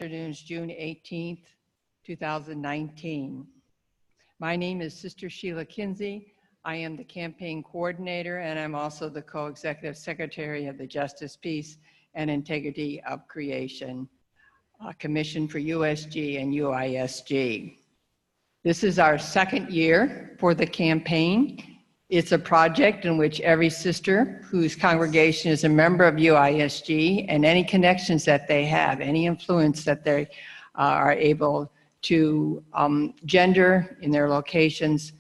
afternoon is June 18th, 2019. My name is Sister Sheila Kinsey. I am the campaign coordinator, and I'm also the co-executive secretary of the Justice, Peace, and Integrity of Creation Commission for USG and UISG. This is our second year for the campaign. It's a project in which every sister whose congregation is a member of UISG and any connections that they have, any influence that they are able to gender in their locations,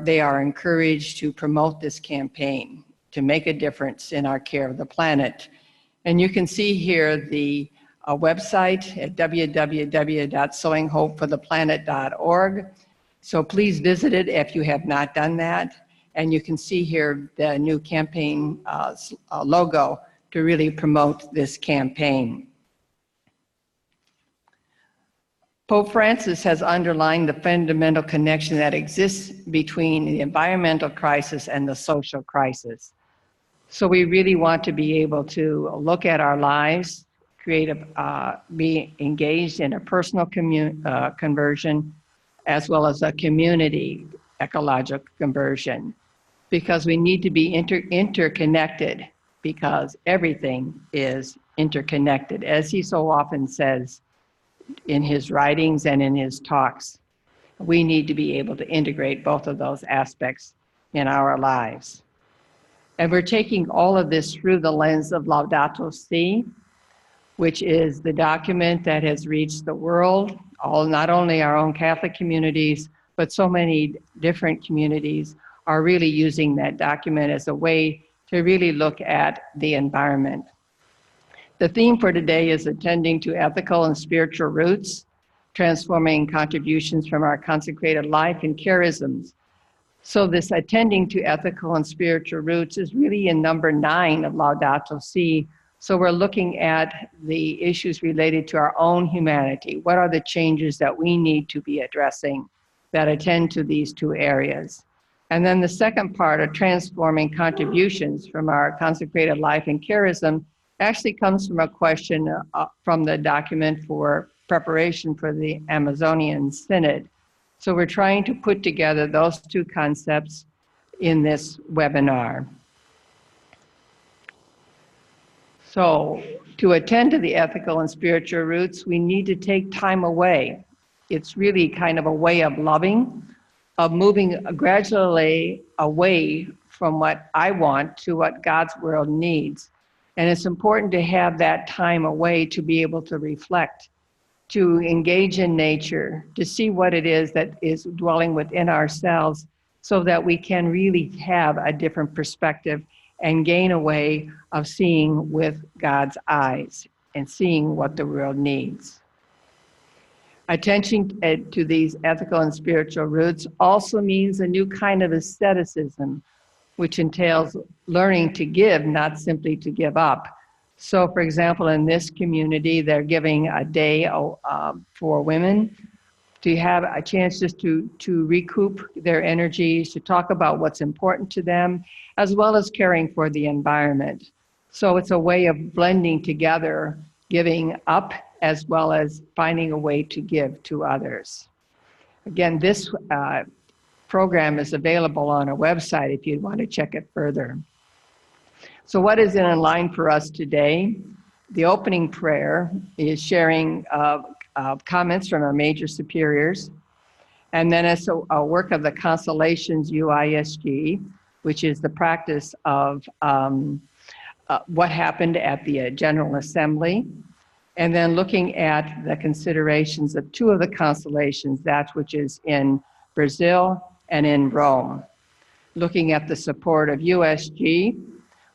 they are encouraged to promote this campaign to make a difference in our care of the planet. And you can see here the website at www.sowinghopefortheplanet.org. So please visit it if you have not done that. And you can see here the new campaign logo to really promote this campaign. Pope Francis has underlined the fundamental connection that exists between the environmental crisis and the social crisis. So we really want to be able to look at our lives, be engaged in a personal conversion, as well as a community ecological conversion, because we need to be interconnected, because everything is interconnected, as he so often says in his writings and in his talks. We need to be able to integrate both of those aspects in our lives. And we're taking all of this through the lens of Laudato Si', which is the document that has reached the world, not only our own Catholic communities, but so many different communities are really using that document as a way to really look at the environment. The theme for today is attending to ethical and spiritual roots, transforming contributions from our consecrated life and charisms. So this attending to ethical and spiritual roots is really in number 9 of Laudato Si'. So we're looking at the issues related to our own humanity. What are the changes that we need to be addressing that attend to these two areas? And then the second part of transforming contributions from our consecrated life and charism actually comes from a question from the document for preparation for the Amazonian Synod. So we're trying to put together those two concepts in this webinar. So to attend to the ethical and spiritual roots, we need to take time away. It's really kind of a way of loving, of moving gradually away from what I want to what God's world needs. And it's important to have that time away to be able to reflect, to engage in nature, to see what it is that is dwelling within ourselves so that we can really have a different perspective and gain a way of seeing with God's eyes and seeing what the world needs. Attention to these ethical and spiritual roots also means a new kind of asceticism, which entails learning to give, not simply to give up. So for example, in this community, they're giving a day for women to have a chance just to recoup their energies, to talk about what's important to them, as well as caring for the environment. So it's a way of blending together, giving up, as well as finding a way to give to others. Again, this program is available on our website if you'd want to check it further. So what is in line for us today? The opening prayer is sharing comments from our major superiors. And then it's a work of the Constellations UISG, which is the practice of what happened at the General Assembly. And then looking at the considerations of 2 of the constellations, that which is in Brazil and in Rome. Looking at the support of USG,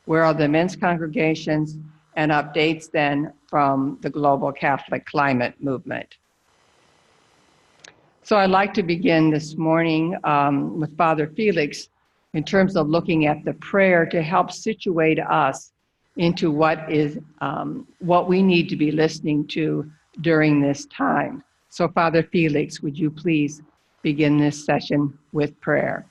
where are the men's congregations, and updates then from the global Catholic climate movement. So I'd like to begin this morning with Father Felix in terms of looking at the prayer to help situate us into what we need to be listening to during this time. So Father Felix, would you please begin this session with prayer?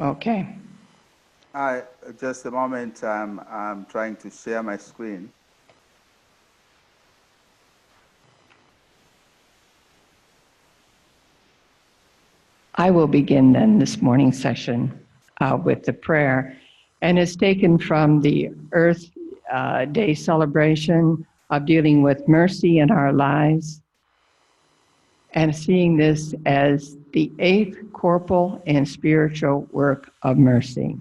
Okay. Just a moment, I'm trying to share my screen. I will begin then this morning's session with the prayer, and it's taken from the Earth Day celebration of dealing with mercy in our lives, and seeing this as the 8th corporal and spiritual work of mercy.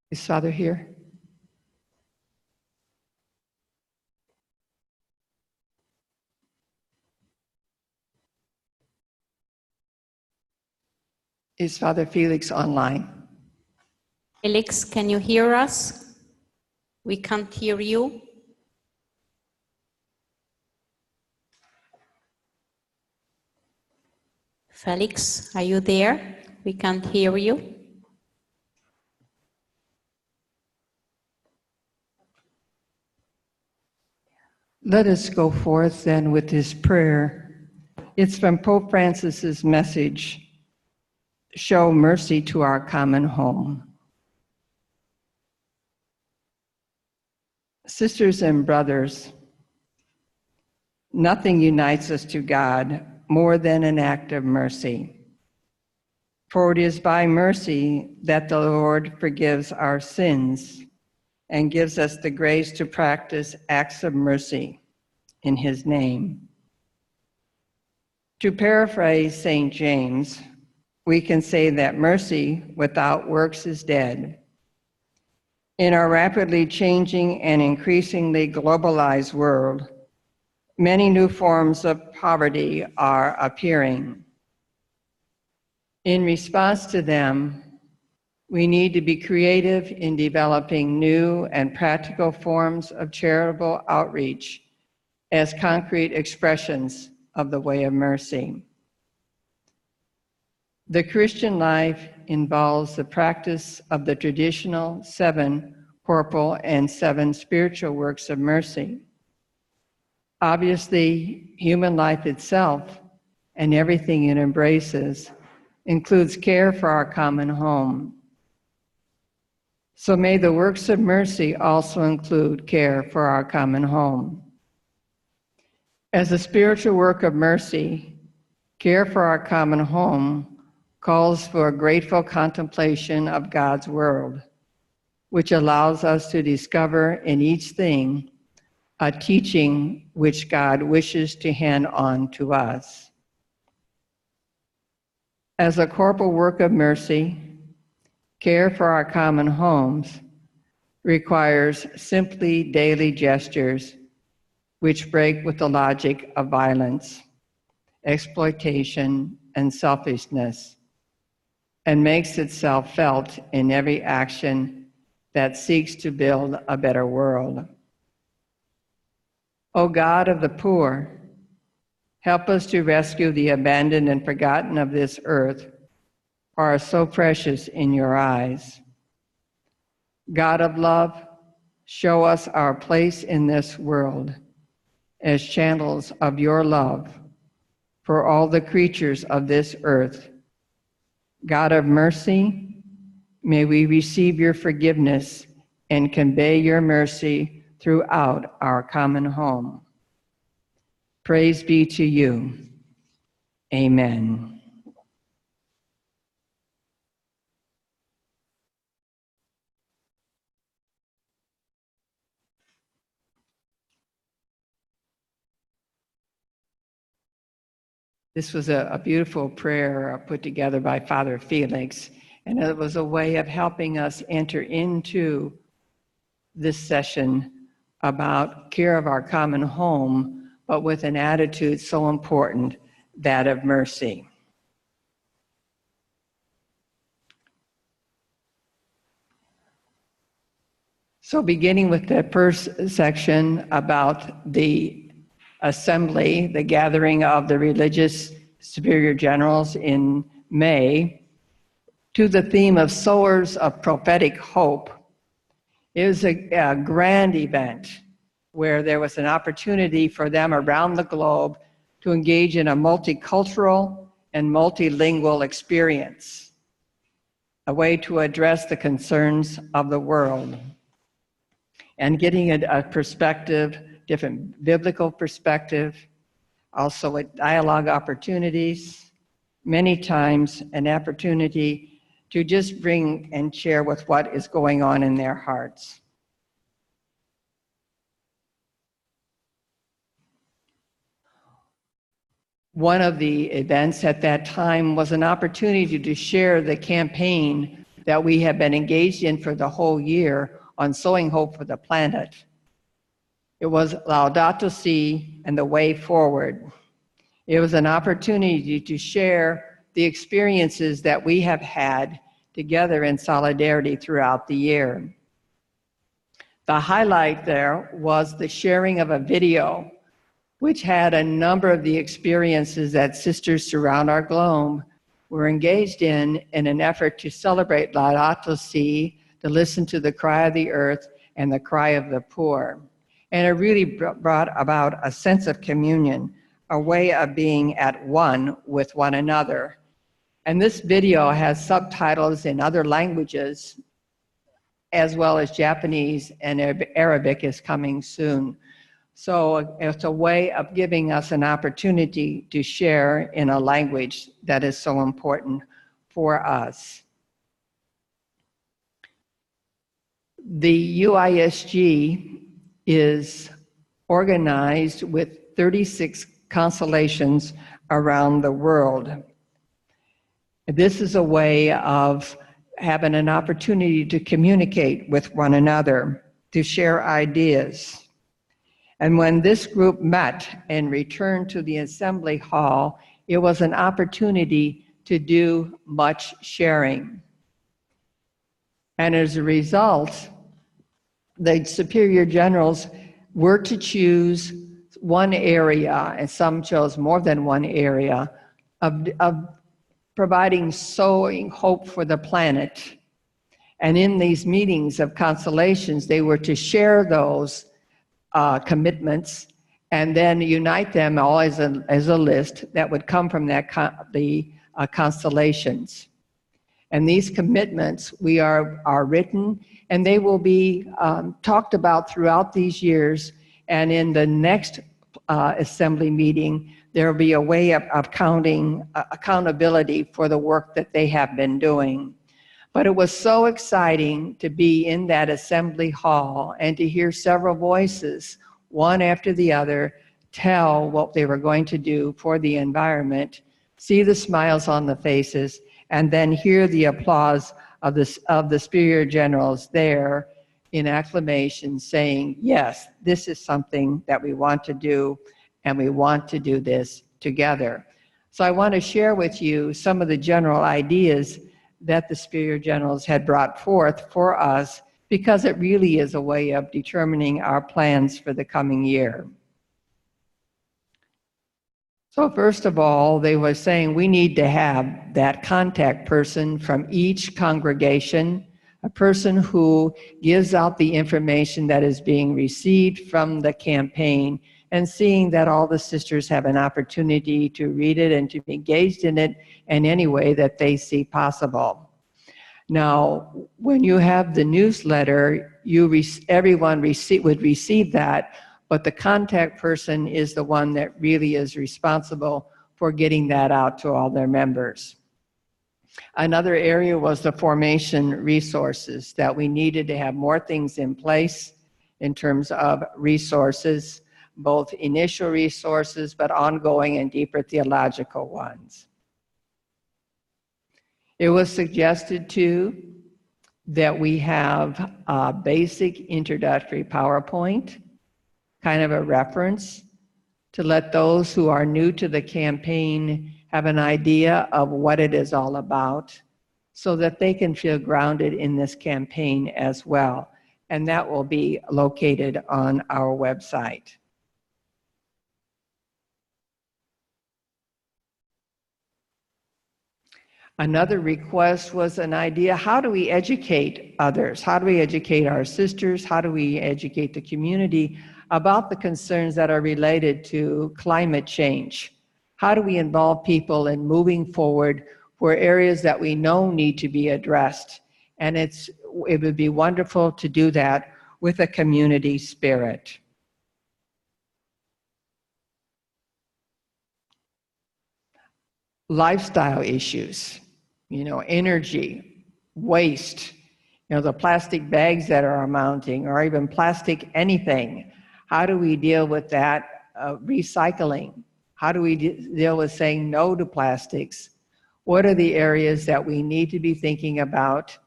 Is Father here? Is Father Felix online? Felix, can you hear us? We can't hear you. Felix, are you there? We can't hear you. Let us go forth then with this prayer. It's from Pope Francis's message, Show Mercy to Our Common Home. Sisters and brothers, nothing unites us to God more than an act of mercy. For it is by mercy that the Lord forgives our sins and gives us the grace to practice acts of mercy in his name. To paraphrase St. James, we can say that mercy without works is dead. In our rapidly changing and increasingly globalized world, many new forms of poverty are appearing. In response to them, we need to be creative in developing new and practical forms of charitable outreach as concrete expressions of the way of mercy. The Christian life involves the practice of the traditional 7 corporal and 7 spiritual works of mercy. Obviously, human life itself and everything it embraces includes care for our common home. So may the works of mercy also include care for our common home. As a spiritual work of mercy, care for our common home calls for a grateful contemplation of God's world, which allows us to discover in each thing a teaching which God wishes to hand on to us. As a corporal work of mercy, care for our common homes requires simply daily gestures which break with the logic of violence, exploitation, and selfishness, and makes itself felt in every action that seeks to build a better world. O God of the poor, help us to rescue the abandoned and forgotten of this earth, who are so precious in your eyes. God of love, show us our place in this world as channels of your love for all the creatures of this earth. God of mercy, may we receive your forgiveness and convey your mercy throughout our common home. Praise be to you. Amen. This was a beautiful prayer put together by Father Felix, and it was a way of helping us enter into this session about care of our common home, but with an attitude so important, that of mercy. So beginning with the first section about the assembly, the gathering of the religious superior generals in May, to the theme of Sowers of Prophetic Hope. It was a grand event where there was an opportunity for them around the globe to engage in a multicultural and multilingual experience, a way to address the concerns of the world, and getting a perspective, different biblical perspective, also with dialogue opportunities, many times an opportunity to just bring and share with what is going on in their hearts. One of the events at that time was an opportunity to share the campaign that we have been engaged in for the whole year on Sowing Hope for the Planet. It was Laudato Si and the Way Forward. It was an opportunity to share the experiences that we have had together in solidarity throughout the year. The highlight there was the sharing of a video which had a number of the experiences that sisters throughout our globe were engaged in an effort to celebrate Laudato Si, to listen to the cry of the earth and the cry of the poor. And it really brought about a sense of communion, a way of being at one with one another. And this video has subtitles in other languages, as well as Japanese, and Arabic is coming soon. So it's a way of giving us an opportunity to share in a language that is so important for us. The UISG is organized with 36 constellations around the world. This is a way of having an opportunity to communicate with one another, to share ideas. And when this group met and returned to the assembly hall, it was an opportunity to do much sharing. And as a result, the superior generals were to choose one area, and some chose more than one area, of providing sowing hope for the planet. And in these meetings of constellations, they were to share those commitments and then unite them all as a list that would come from that the constellations. And these commitments are written, and they will be talked about throughout these years. And in the next assembly meeting, there will be a way of counting accountability for the work that they have been doing. But it was so exciting to be in that assembly hall and to hear several voices, one after the other, tell what they were going to do for the environment, see the smiles on the faces, and then hear the applause of the superior generals there in acclamation saying, yes, this is something that we want to do, and we want to do this together. So I want to share with you some of the general ideas that the superior generals had brought forth for us, because it really is a way of determining our plans for the coming year. So first of all, they were saying we need to have that contact person from each congregation, a person who gives out the information that is being received from the campaign, and seeing that all the sisters have an opportunity to read it and to be engaged in it in any way that they see possible. Now, when you have the newsletter, everyone would receive that, but the contact person is the one that really is responsible for getting that out to all their members. Another area was the formation resources, that we needed to have more things in place in terms of resources, both initial resources, but ongoing and deeper theological ones. It was suggested too that we have a basic introductory PowerPoint, kind of a reference, to let those who are new to the campaign have an idea of what it is all about, so that they can feel grounded in this campaign as well. And that will be located on our website. Another request was an idea, how do we educate others? How do we educate our sisters? How do we educate the community about the concerns that are related to climate change? How do we involve people in moving forward for areas that we know need to be addressed? And it would be wonderful to do that with a community spirit. Lifestyle issues, energy, waste, the plastic bags that are mounting, or even plastic anything. How do we deal with that? Recycling. How do we deal with saying no to plastics? What are the areas that we need to be thinking about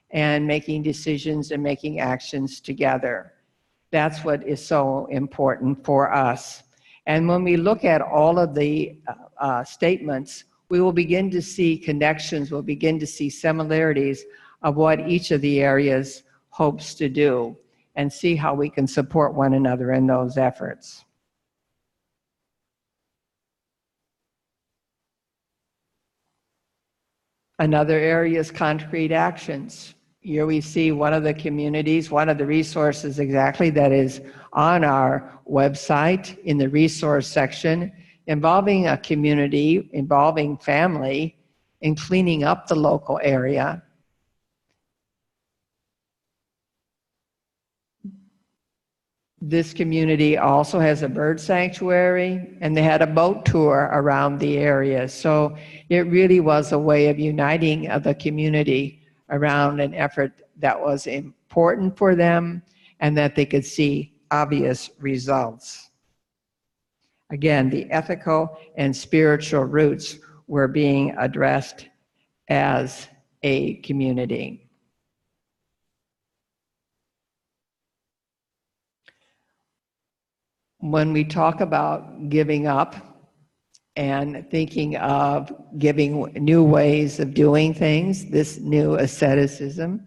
and making decisions and making actions together? That's what is so important for us. And when we look at all of the statements, we will begin to see connections, we'll begin to see similarities of what each of the areas hopes to do and see how we can support one another in those efforts. Another area is concrete actions. Here we see one of the communities, one of the resources exactly that is on our website in the resource section, involving a community, involving family in cleaning up the local area. This community also has a bird sanctuary, and they had a boat tour around the area. So it really was a way of uniting the community around an effort that was important for them and that they could see obvious results. Again, the ethical and spiritual roots were being addressed as a community. When we talk about giving up and thinking of giving new ways of doing things, this new asceticism,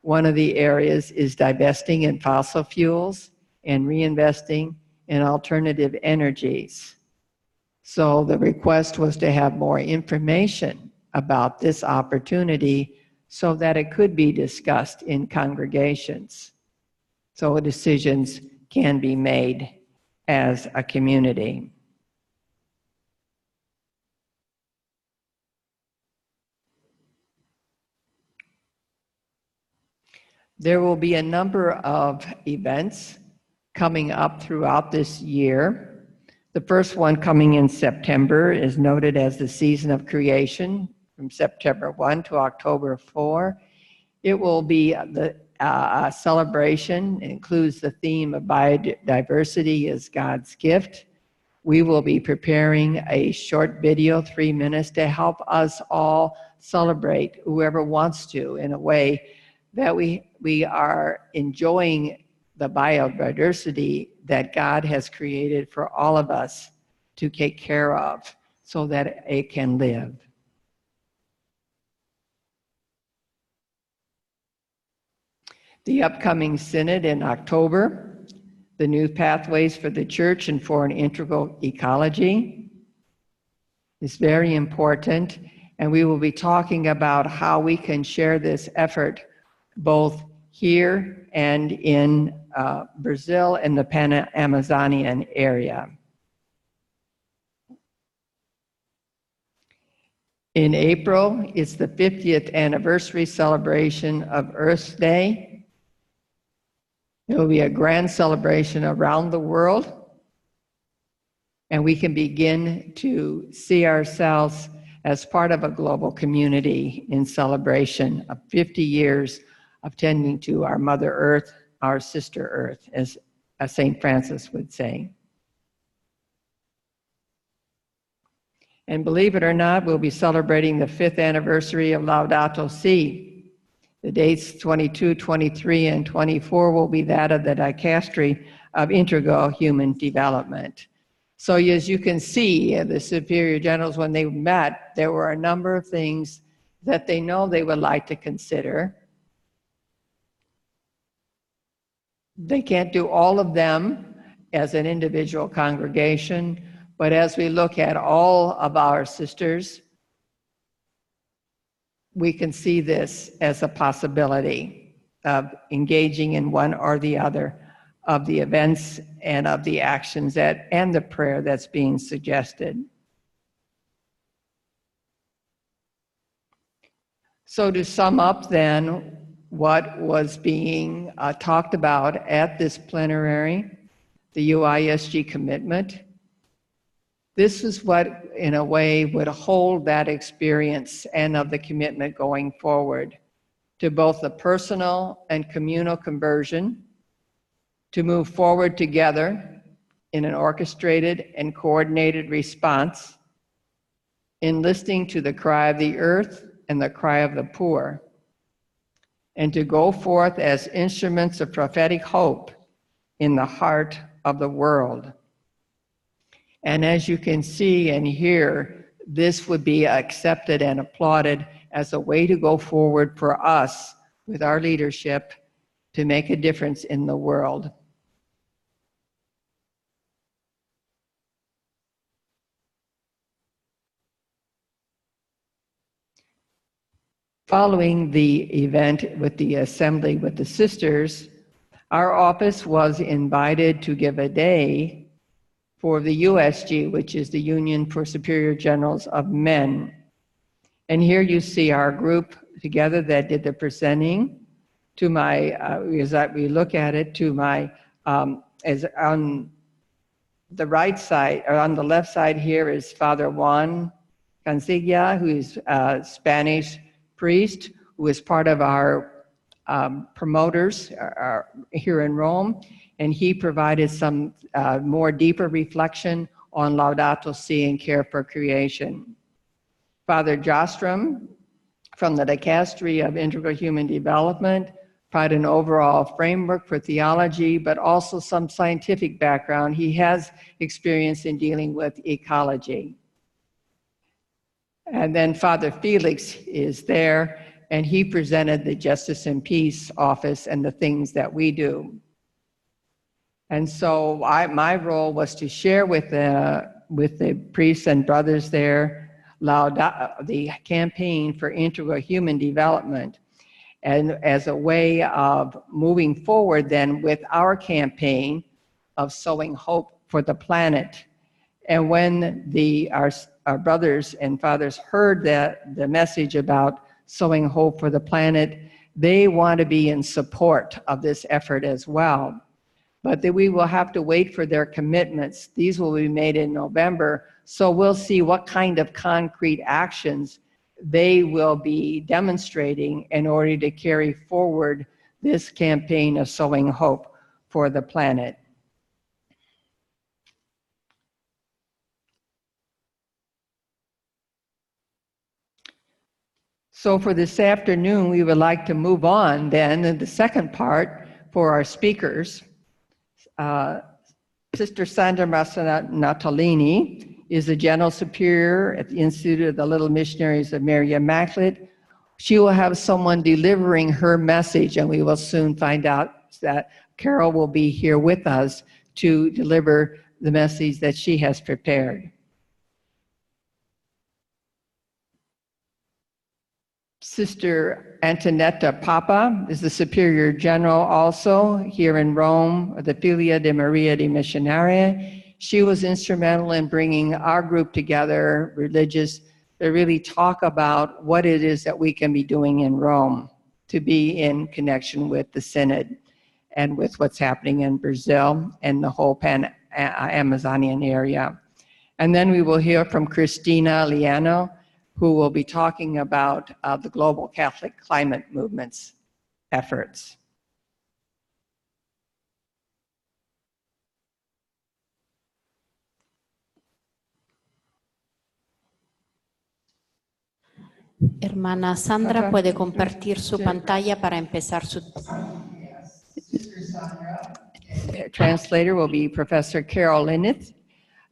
one of the areas is divesting in fossil fuels and reinvesting in alternative energies. So the request was to have more information about this opportunity so that it could be discussed in congregations, so decisions can be made as a community. There will be a number of events coming up throughout this year. The first one coming in September is noted as the Season of Creation from September 1 to October 4. It will be a celebration. It includes the theme of biodiversity is God's gift. We will be preparing a short video, 3 minutes, to help us all celebrate, whoever wants to, in a way that we are enjoying the biodiversity that God has created for all of us to take care of so that it can live. The upcoming synod in October, the new pathways for the church and for an integral ecology, is very important, and we will be talking about how we can share this effort both here and in Brazil and the Pan-Amazonian area. In April, it's the 50th anniversary celebration of Earth Day. There will be a grand celebration around the world, and we can begin to see ourselves as part of a global community in celebration of 50 years of tending to our Mother Earth, our sister Earth, as St. Francis would say. And believe it or not, we'll be celebrating the 5th anniversary of Laudato Si. The dates 22, 23, and 24 will be that of the Dicastery of Integral Human Development. So as you can see, the Superior Generals, when they met, there were a number of things that they know they would like to consider. They can't do all of them as an individual congregation, but as we look at all of our sisters, we can see this as a possibility of engaging in one or the other of the events and of the actions and the prayer that's being suggested. So to sum up then, what was being talked about at this plenary, the UISG commitment, this is what, in a way, would hold that experience and of the commitment going forward to both the personal and communal conversion, to move forward together in an orchestrated and coordinated response, in listening to the cry of the earth and the cry of the poor, and to go forth as instruments of prophetic hope in the heart of the world. And as you can see and hear, this would be accepted and applauded as a way to go forward for us with our leadership to make a difference in the world. Following the event with the assembly with the sisters, our office was invited to give a day for the USG, which is the Union for Superior Generals of Men. And here you see our group together that did the presenting. To my, as we look at it, to my, as on the right side, or on the left side here is Father Juan Cancilla, who is a Spanish priest, who is part of our promoters here in Rome, and he provided some more deeper reflection on Laudato Si and care for creation. Father Jostrom, from the Dicastery of Integral Human Development, provided an overall framework for theology, but also some scientific background. He has experience in dealing with ecology. And then Father Felix is there, and he presented the Justice and Peace Office and the things that we do. And so my role was to share with the priests and brothers there the campaign for integral human development, and as a way of moving forward then with our campaign of sowing hope for the planet. And when our brothers and fathers heard the message about sowing hope for the planet, they want to be in support of this effort as well. But we will have to wait for their commitments. These will be made in November, so we'll see what kind of concrete actions they will be demonstrating in order to carry forward this campaign of sowing hope for the planet. So for this afternoon, we would like to move on then in the second part for our speakers. Sister Sandra Natalini is the General Superior at the Institute of the Little Missionaries of Mary Immaculate. She will have someone delivering her message, and we will soon find out that Carol will be here with us to deliver the message that she has prepared. Sister Antonetta Papa is the Superior General also here in Rome, the Filia de Maria di Missionaria. She was instrumental in bringing our group together, religious, to really talk about what it is that we can be doing in Rome to be in connection with the Synod and with what's happening in Brazil and the whole Amazonian area. And then we will hear from Christina Liano, who will be talking about the global Catholic climate movement's efforts. Hermana Sandra puede compartir su pantalla para empezar su... Translator will be Professor Carol Lineth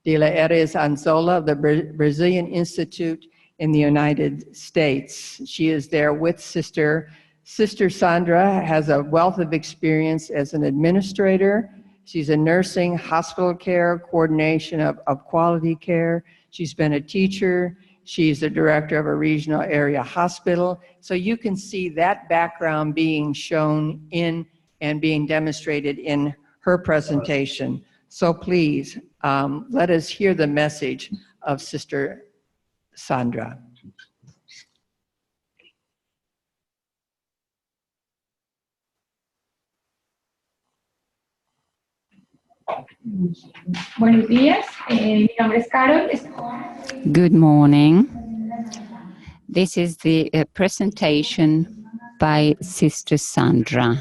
de la Eres Anzola of the Brazilian Institute in the United States. She is there with Sister Sandra has a wealth of experience as an administrator. She's in nursing, hospital care, coordination of quality care. She's been a teacher, She's the director of a regional area hospital. So you can see that background being shown in and being demonstrated in her presentation. So please, let us hear the message of Sister Sandra. Buenos días, mi nombre es Carol. Good morning. This is the presentation by Sister Sandra.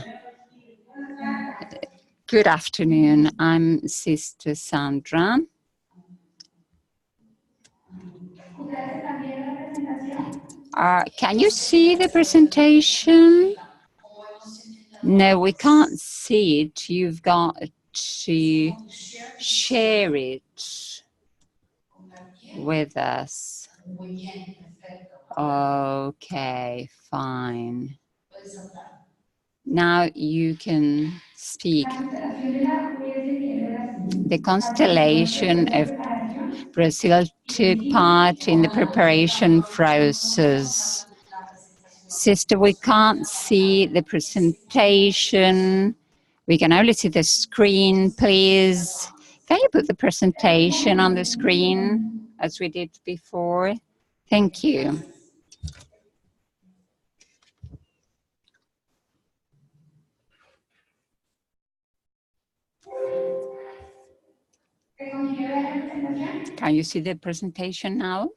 Good afternoon. I'm Sister Sandra. Can you see the presentation? No, we can't see it. You've got to share it with us. Okay, fine. Now you can speak. The Constellation of Brazil took part in the preparation process. Sister, we can't see the presentation. We can only see the screen, please. Can you put the presentation on the screen as we did before? Thank you. Can you see the presentation now?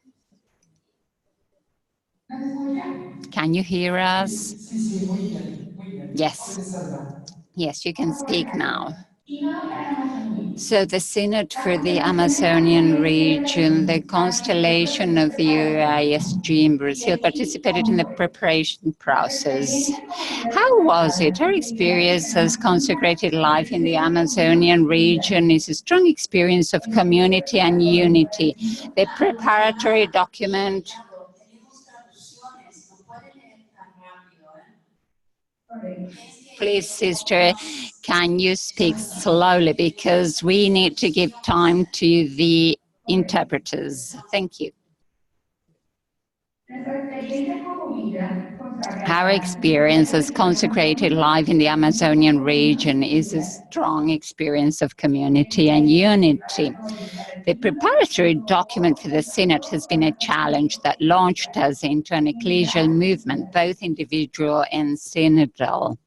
Can you hear us? Yes. Yes, you can speak now. So the Synod for the Amazonian region, the Constellation of the UISG in Brazil participated in the preparation process. How was it? Our experience as consecrated life in the Amazonian region is a strong experience of community and unity. The preparatory document Please, sister, can you speak slowly because we need to give time to the interpreters. Thank you. Our experience as consecrated life in the Amazonian region is a strong experience of community and unity. The preparatory document for the Synod has been a challenge that launched us into an ecclesial movement, both individual and synodal.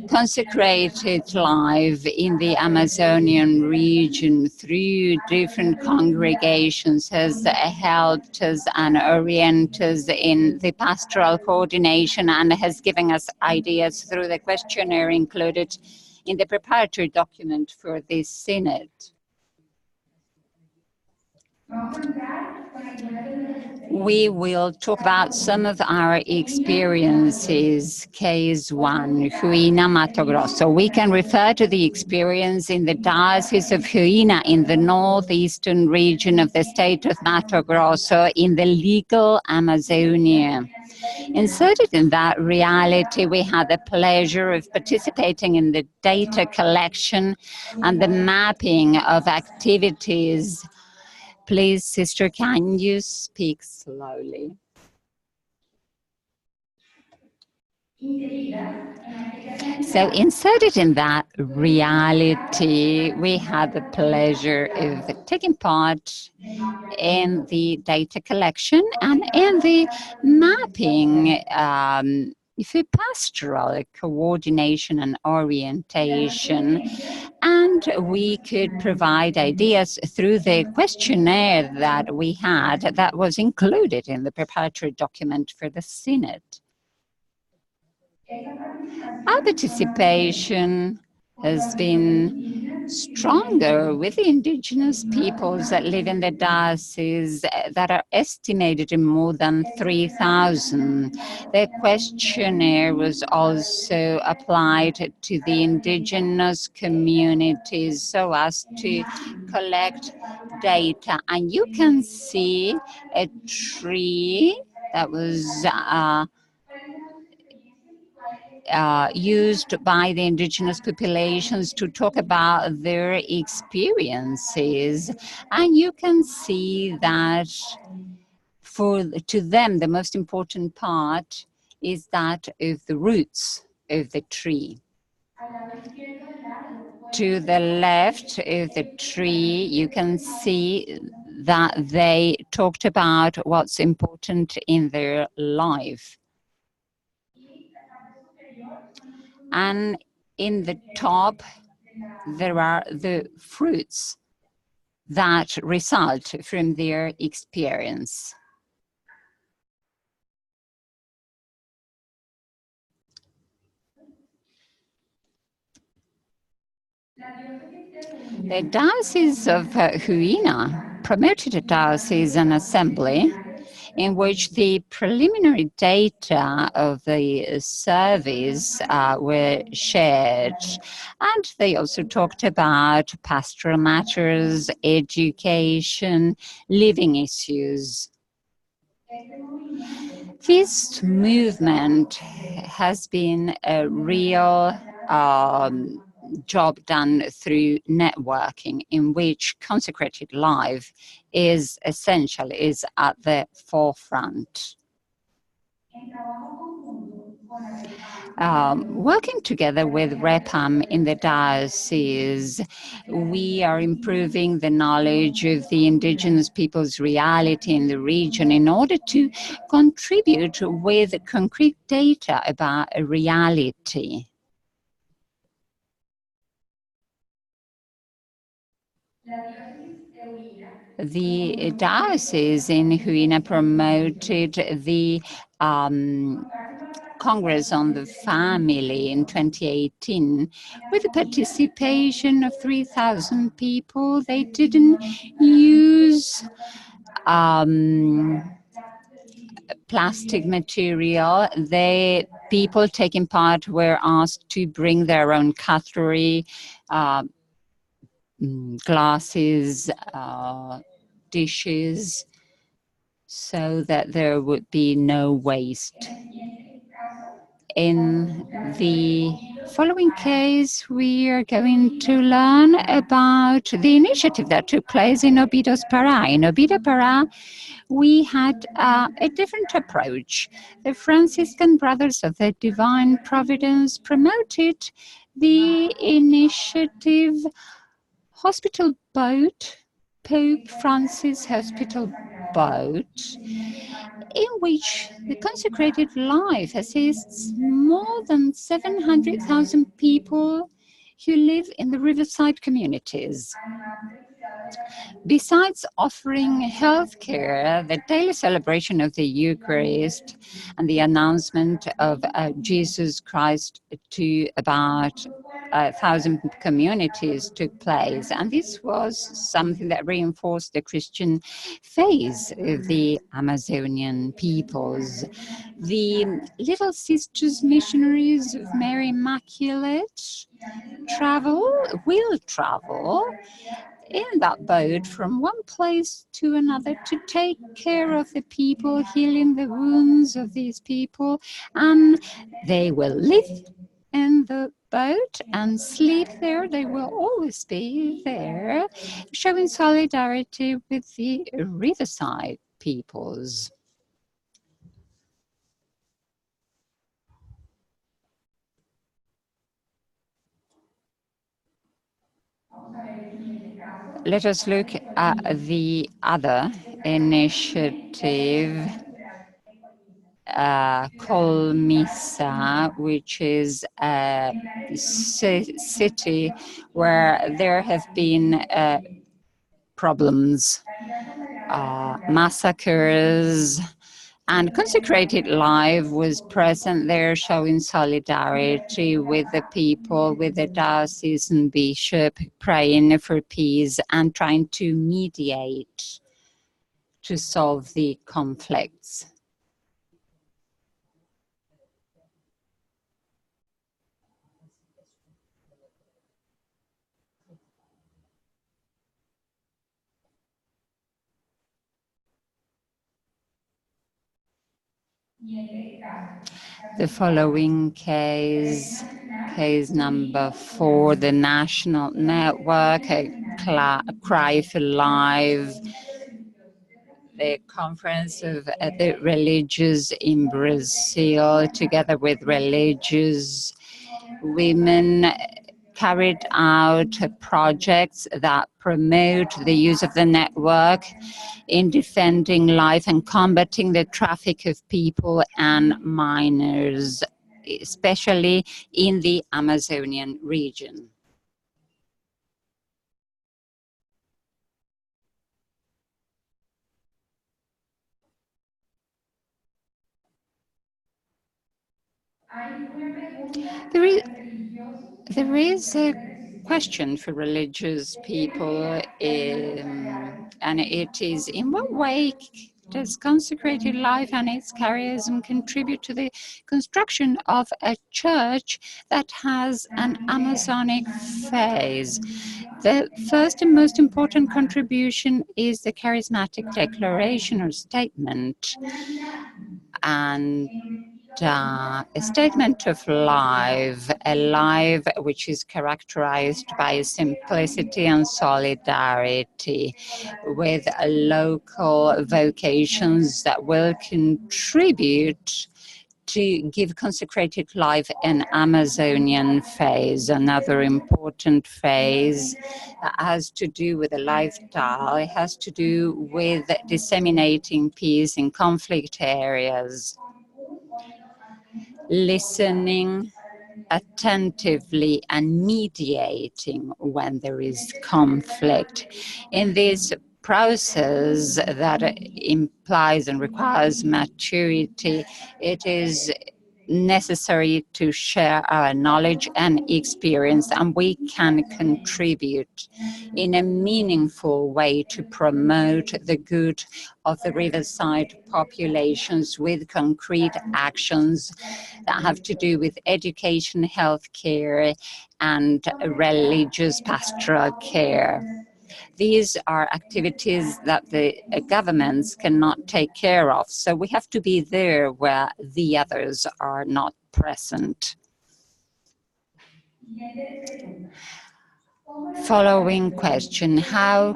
Consecrated life in the Amazonian region through different congregations has helped us and oriented us in the pastoral coordination and has given us ideas through the questionnaire included in the preparatory document for this synod. We will talk about some of our experiences. Case 1, Huina, Mato Grosso. We can refer to the experience in the Diocese of Huina in the northeastern region of the state of Mato Grosso in the legal Amazonia. Inserted in that reality, we had the pleasure of participating in the data collection and the mapping of activities. Please, sister, can you speak slowly? So inserted in that reality, we had the pleasure of taking part in the data collection and in the mapping for pastoral coordination and orientation. And we could provide ideas through the questionnaire that we had that was included in the preparatory document for the Synod. Our participation has been stronger with the indigenous peoples that live in the diocese that are estimated in more than 3,000. The questionnaire was also applied to the indigenous communities so as to collect data. And you can see a tree that was used by the indigenous populations to talk about their experiences. And you can see that to them, the most important part is that of the roots of the tree. To the left of the tree, you can see that they talked about what's important in their life. And in the top, there are the fruits that result from their experience. The Diocese of Huina promoted a diocese assembly in which the preliminary data of the service were shared. And they also talked about pastoral matters, education, living issues. This movement has been a real job done through networking, in which consecrated life is essential, is at the forefront. Working together with REPAM in the diocese, we are improving the knowledge of the indigenous people's reality in the region in order to contribute with concrete data about a reality. The diocese in Huina promoted the Congress on the Family in 2018 with the participation of 3,000 people. They didn't use plastic material. People taking part were asked to bring their own cutlery, glasses, dishes, so that there would be no waste. In the following case, we are going to learn about the initiative that took place in Obidos Pará. In Obidos Pará, we had a different approach. The Franciscan Brothers of the Divine Providence promoted the initiative Hospital Boat, Pope Francis Hospital Boat, in which the consecrated life assists more than 700,000 people who live in the riverside communities. Besides offering healthcare, the daily celebration of the Eucharist and the announcement of Jesus Christ to about 1,000 communities took place. And this was something that reinforced the Christian faith of the Amazonian peoples. The Little Sisters Missionaries of Mary Immaculate will travel in that boat from one place to another to take care of the people, healing the wounds of these people, and they will live in the boat and sleep there. They will always be there, showing solidarity with the riverside peoples. Let us look at the other initiative, Colmisa, which is a city where there have been problems, massacres, and Consecrated Life was present there, showing solidarity with the people, with the diocesan bishop, praying for peace and trying to mediate to solve the conflicts. The following case number 4, the National Network, a Cry for Life, the Conference of the Religious in Brazil, together with religious women, carried out projects that promote the use of the network in defending life and combating the traffic of people and minors, especially in the Amazonian region. There is a question for religious people, and it is, in what way does consecrated life and its charism contribute to the construction of a church that has an Amazonic phase? The first and most important contribution is the charismatic declaration or statement, and a statement of life, a life which is characterized by simplicity and solidarity, with local vocations that will contribute to give consecrated life an Amazonian phase. Another important phase that has to do with the lifestyle. It has to do with disseminating peace in conflict areas, listening attentively and mediating when there is conflict. In this process that implies and requires maturity, it is necessary to share our knowledge and experience, and we can contribute in a meaningful way to promote the good of the riverside populations with concrete actions that have to do with education, healthcare, and religious pastoral care. These are activities that the governments cannot take care of, so we have to be there where the others are not present. Following question: how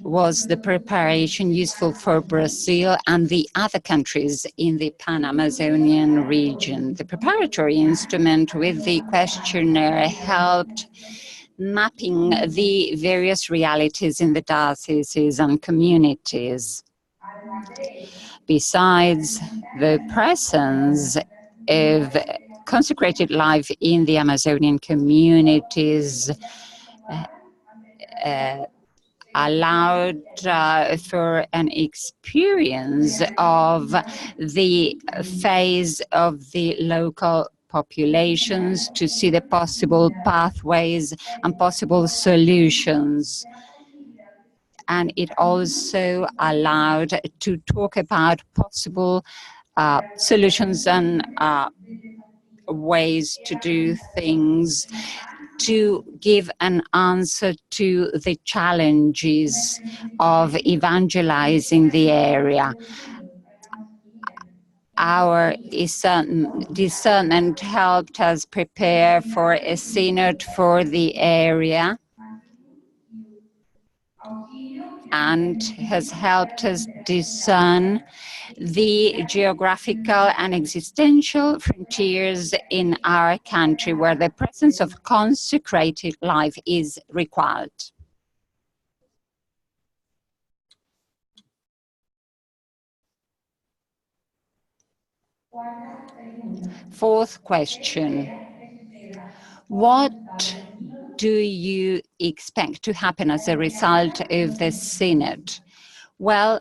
was the preparation useful for Brazil and the other countries in the Pan-Amazonian region? The preparatory instrument with the questionnaire helped mapping the various realities in the dioceses and communities. Besides the presence of consecrated life in the Amazonian communities, allowed for an experience of the phase of the local populations, to see the possible pathways and possible solutions. And it also allowed to talk about possible solutions and ways to do things, to give an answer to the challenges of evangelizing the area. Our discernment helped us prepare for a synod for the area and has helped us discern the geographical and existential frontiers in our country where the presence of consecrated life is required. Fourth question: what do you expect to happen as a result of the synod? Well,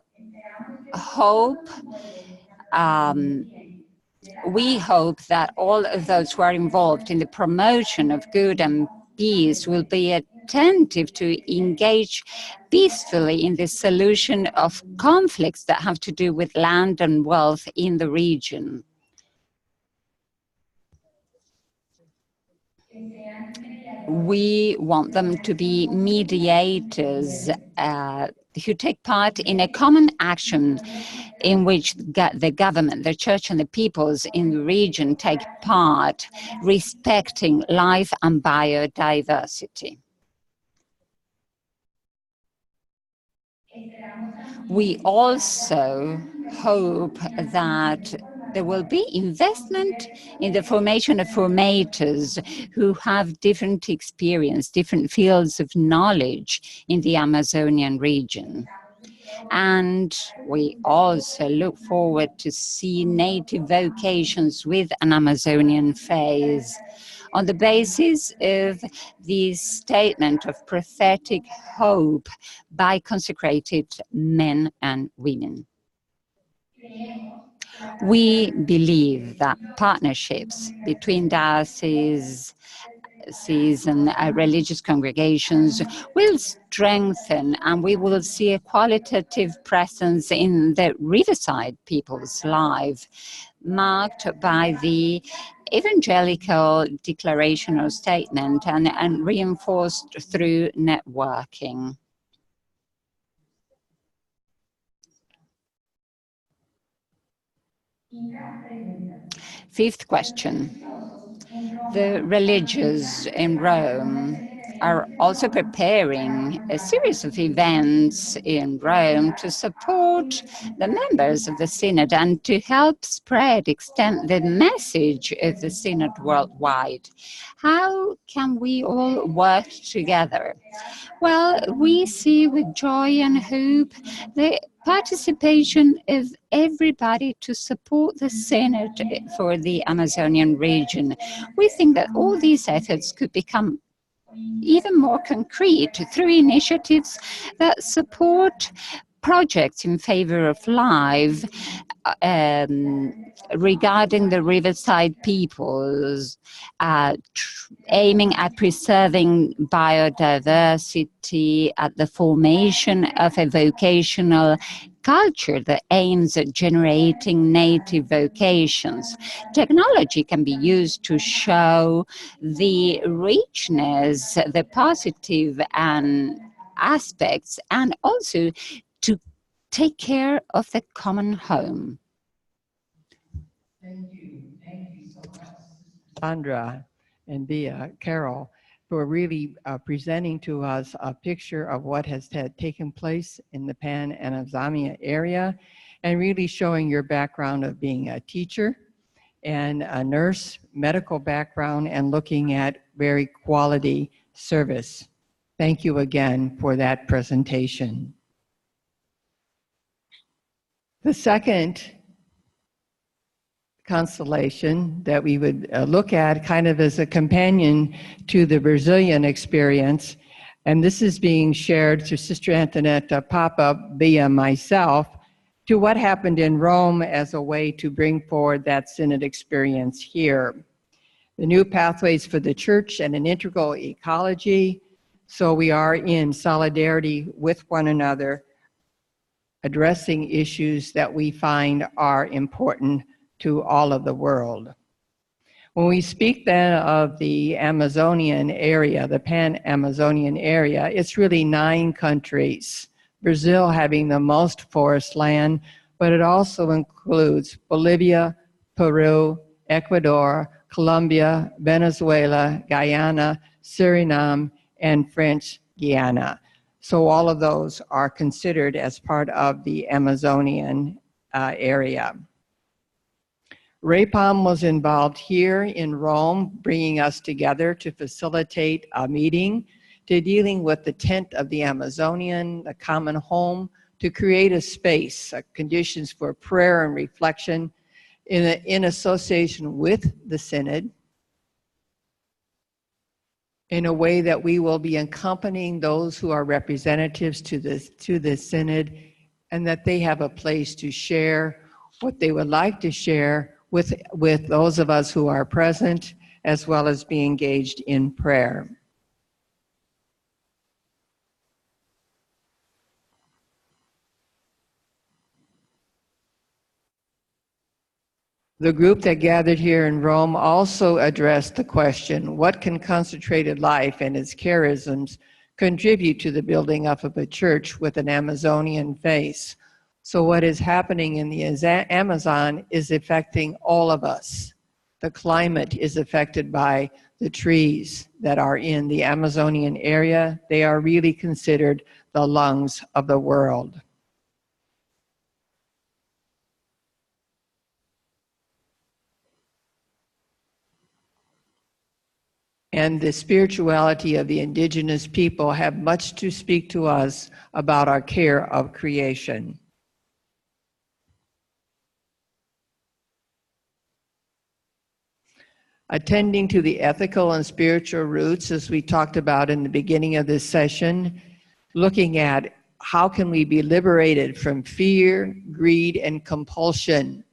we hope that all of those who are involved in the promotion of good and peace will be attentive to engage peacefully in the solution of conflicts that have to do with land and wealth in the region. we want them to be mediators who take part in a common action in which the government, the church, and the peoples in the region take part, respecting life and biodiversity. We also hope that there will be investment in the formation of formators who have different experience, different fields of knowledge in the Amazonian region. And we also look forward to see native vocations with an Amazonian phase on the basis of the statement of prophetic hope by consecrated men and women. We believe that partnerships between dioceses and religious congregations will strengthen, and we will see a qualitative presence in the riverside people's life, marked by the evangelical declaration or statement and reinforced through networking. Fifth question. The religious in Rome are also preparing a series of events in Rome to support the members of the Synod and to help extend the message of the Synod worldwide. How can we all work together? Well, we see with joy and hope the participation of everybody to support the Synod for the Amazonian region. We think that all these efforts could become even more concrete through initiatives that support projects in favor of life regarding the riverside peoples, aiming at preserving biodiversity, at the formation of a vocational culture that aims at generating native vocations. Technology can be used to show the richness, the positive aspects, and also to take care of the common home. Thank you. Thank you so much, Sandra and Carol, for really presenting to us a picture of what has taken place in the Pan-Amazomnia area, and really showing your background of being a teacher and a nurse, medical background, and looking at very quality service. Thank you again for that presentation. The second constellation that we would look at kind of as a companion to the Brazilian experience, and this is being shared through Sister Antonetta Papa via myself, to what happened in Rome as a way to bring forward that Synod experience here. The new pathways for the church and an integral ecology, so we are in solidarity with one another, addressing issues that we find are important to all of the world. When we speak then of the Amazonian area, the Pan-Amazonian area, it's really 9 countries. Brazil having the most forest land, but it also includes Bolivia, Peru, Ecuador, Colombia, Venezuela, Guyana, Suriname, and French Guiana. So all of those are considered as part of the Amazonian area. RAPOM was involved here in Rome, bringing us together to facilitate a meeting to dealing with the tent of the Amazonian, the common home, to create a space, conditions for prayer and reflection in association with the Synod, in a way that we will be accompanying those who are representatives to the Synod, and that they have a place to share what they would like to share with those of us who are present, as well as be engaged in prayer. The group that gathered here in Rome also addressed the question, what can concentrated life and its charisms contribute to the building up of a church with an Amazonian face? So what is happening in the Amazon is affecting all of us. The climate is affected by the trees that are in the Amazonian area. They are really considered the lungs of the world. And the spirituality of the indigenous people have much to speak to us about our care of creation. Attending to the ethical and spiritual roots, as we talked about in the beginning of this session, looking at how can we be liberated from fear, greed, and compulsion.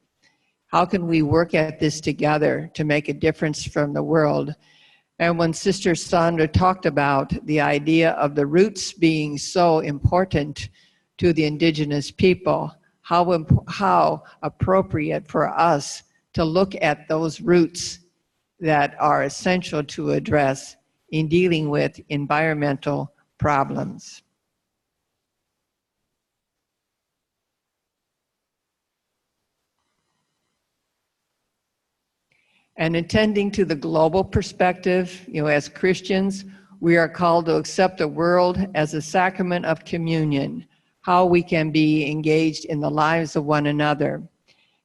How can we work at this together to make a difference from the world? And when Sister Sandra talked about the idea of the roots being so important to the indigenous people, how appropriate for us to look at those roots that are essential to address in dealing with environmental problems. And attending to the global perspective, as Christians, we are called to accept the world as a sacrament of communion, how we can be engaged in the lives of one another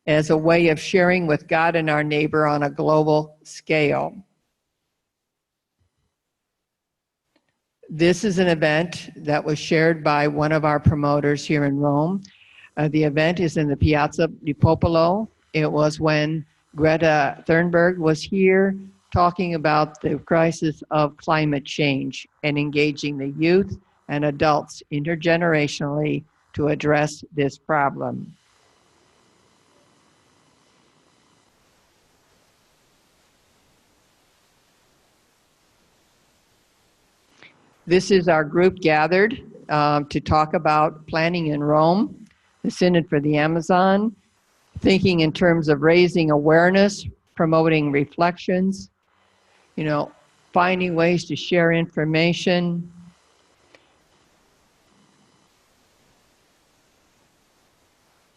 as a way of sharing with God and our neighbor on a global scale. This is an event that was shared by one of our promoters here in Rome. The event is in the Piazza di Popolo. It was when Greta Thunberg was here talking about the crisis of climate change and engaging the youth and adults intergenerationally to address this problem. This is our group gathered to talk about planning in Rome, the Synod for the Amazon, thinking in terms of raising awareness, promoting reflections, finding ways to share information.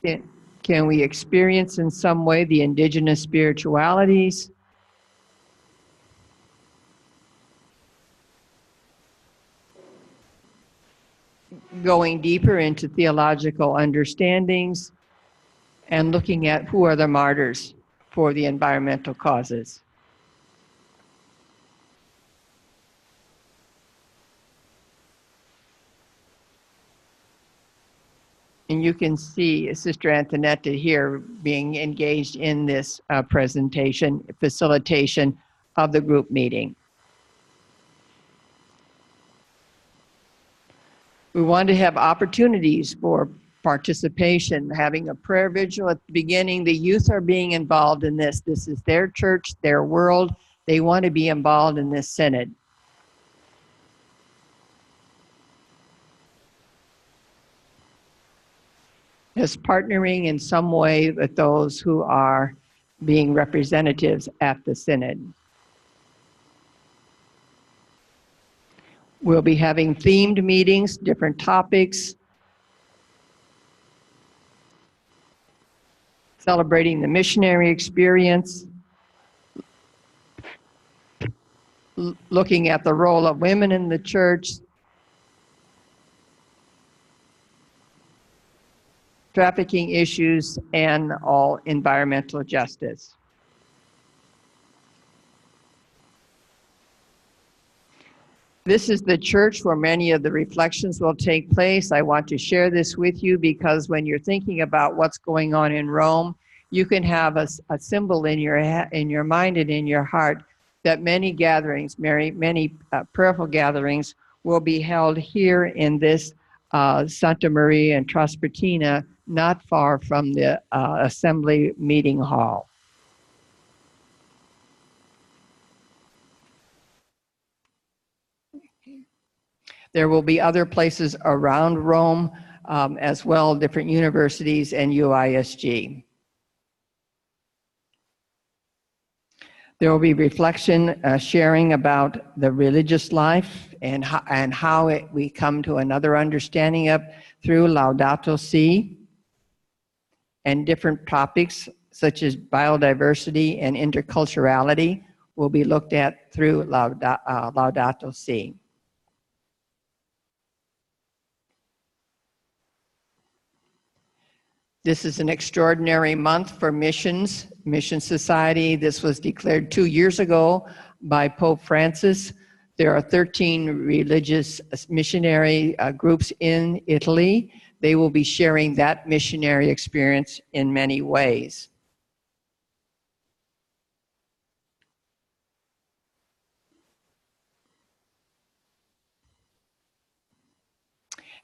Can we experience in some way the indigenous spiritualities? Going deeper into theological understandings and looking at who are the martyrs for the environmental causes. And you can see Sister Antonetta here being engaged in this presentation, facilitation of the group meeting. We want to have opportunities for participation, having a prayer vigil at the beginning. The youth are being involved in this. This is their church, their world. They want to be involved in this synod. As partnering in some way with those who are being representatives at the synod. We'll be having themed meetings, different topics, celebrating the missionary experience, looking at the role of women in the church, trafficking issues, and all environmental justice. This is the church where many of the reflections will take place. I want to share this with you because when you're thinking about what's going on in Rome, you can have a symbol in your mind and in your heart that many gatherings, many prayerful gatherings will be held here in this Santa Maria and Traspertina, not far from the assembly meeting hall. There will be other places around Rome as well, different universities and UISG. There will be reflection, sharing about the religious life and how we come to another understanding of through Laudato Si, and different topics such as biodiversity and interculturality will be looked at through Laudato Si. This is an extraordinary month for missions, Mission Society. This was declared 2 years ago by Pope Francis. There are 13 religious missionary groups in Italy. They will be sharing that missionary experience in many ways.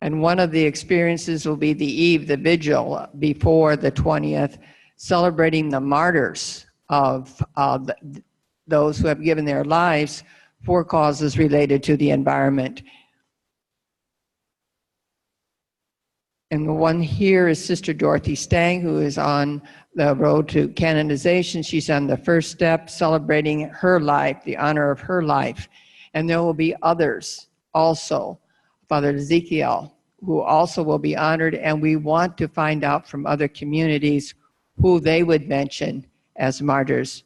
And one of the experiences will be the eve, the vigil before the 20th, celebrating the martyrs of those who have given their lives for causes related to the environment. And the one here is Sister Dorothy Stang, who is on the road to canonization. She's on the first step, celebrating her life, the honor of her life. And there will be others also. Father Ezekiel, who also will be honored, and we want to find out from other communities who they would mention as martyrs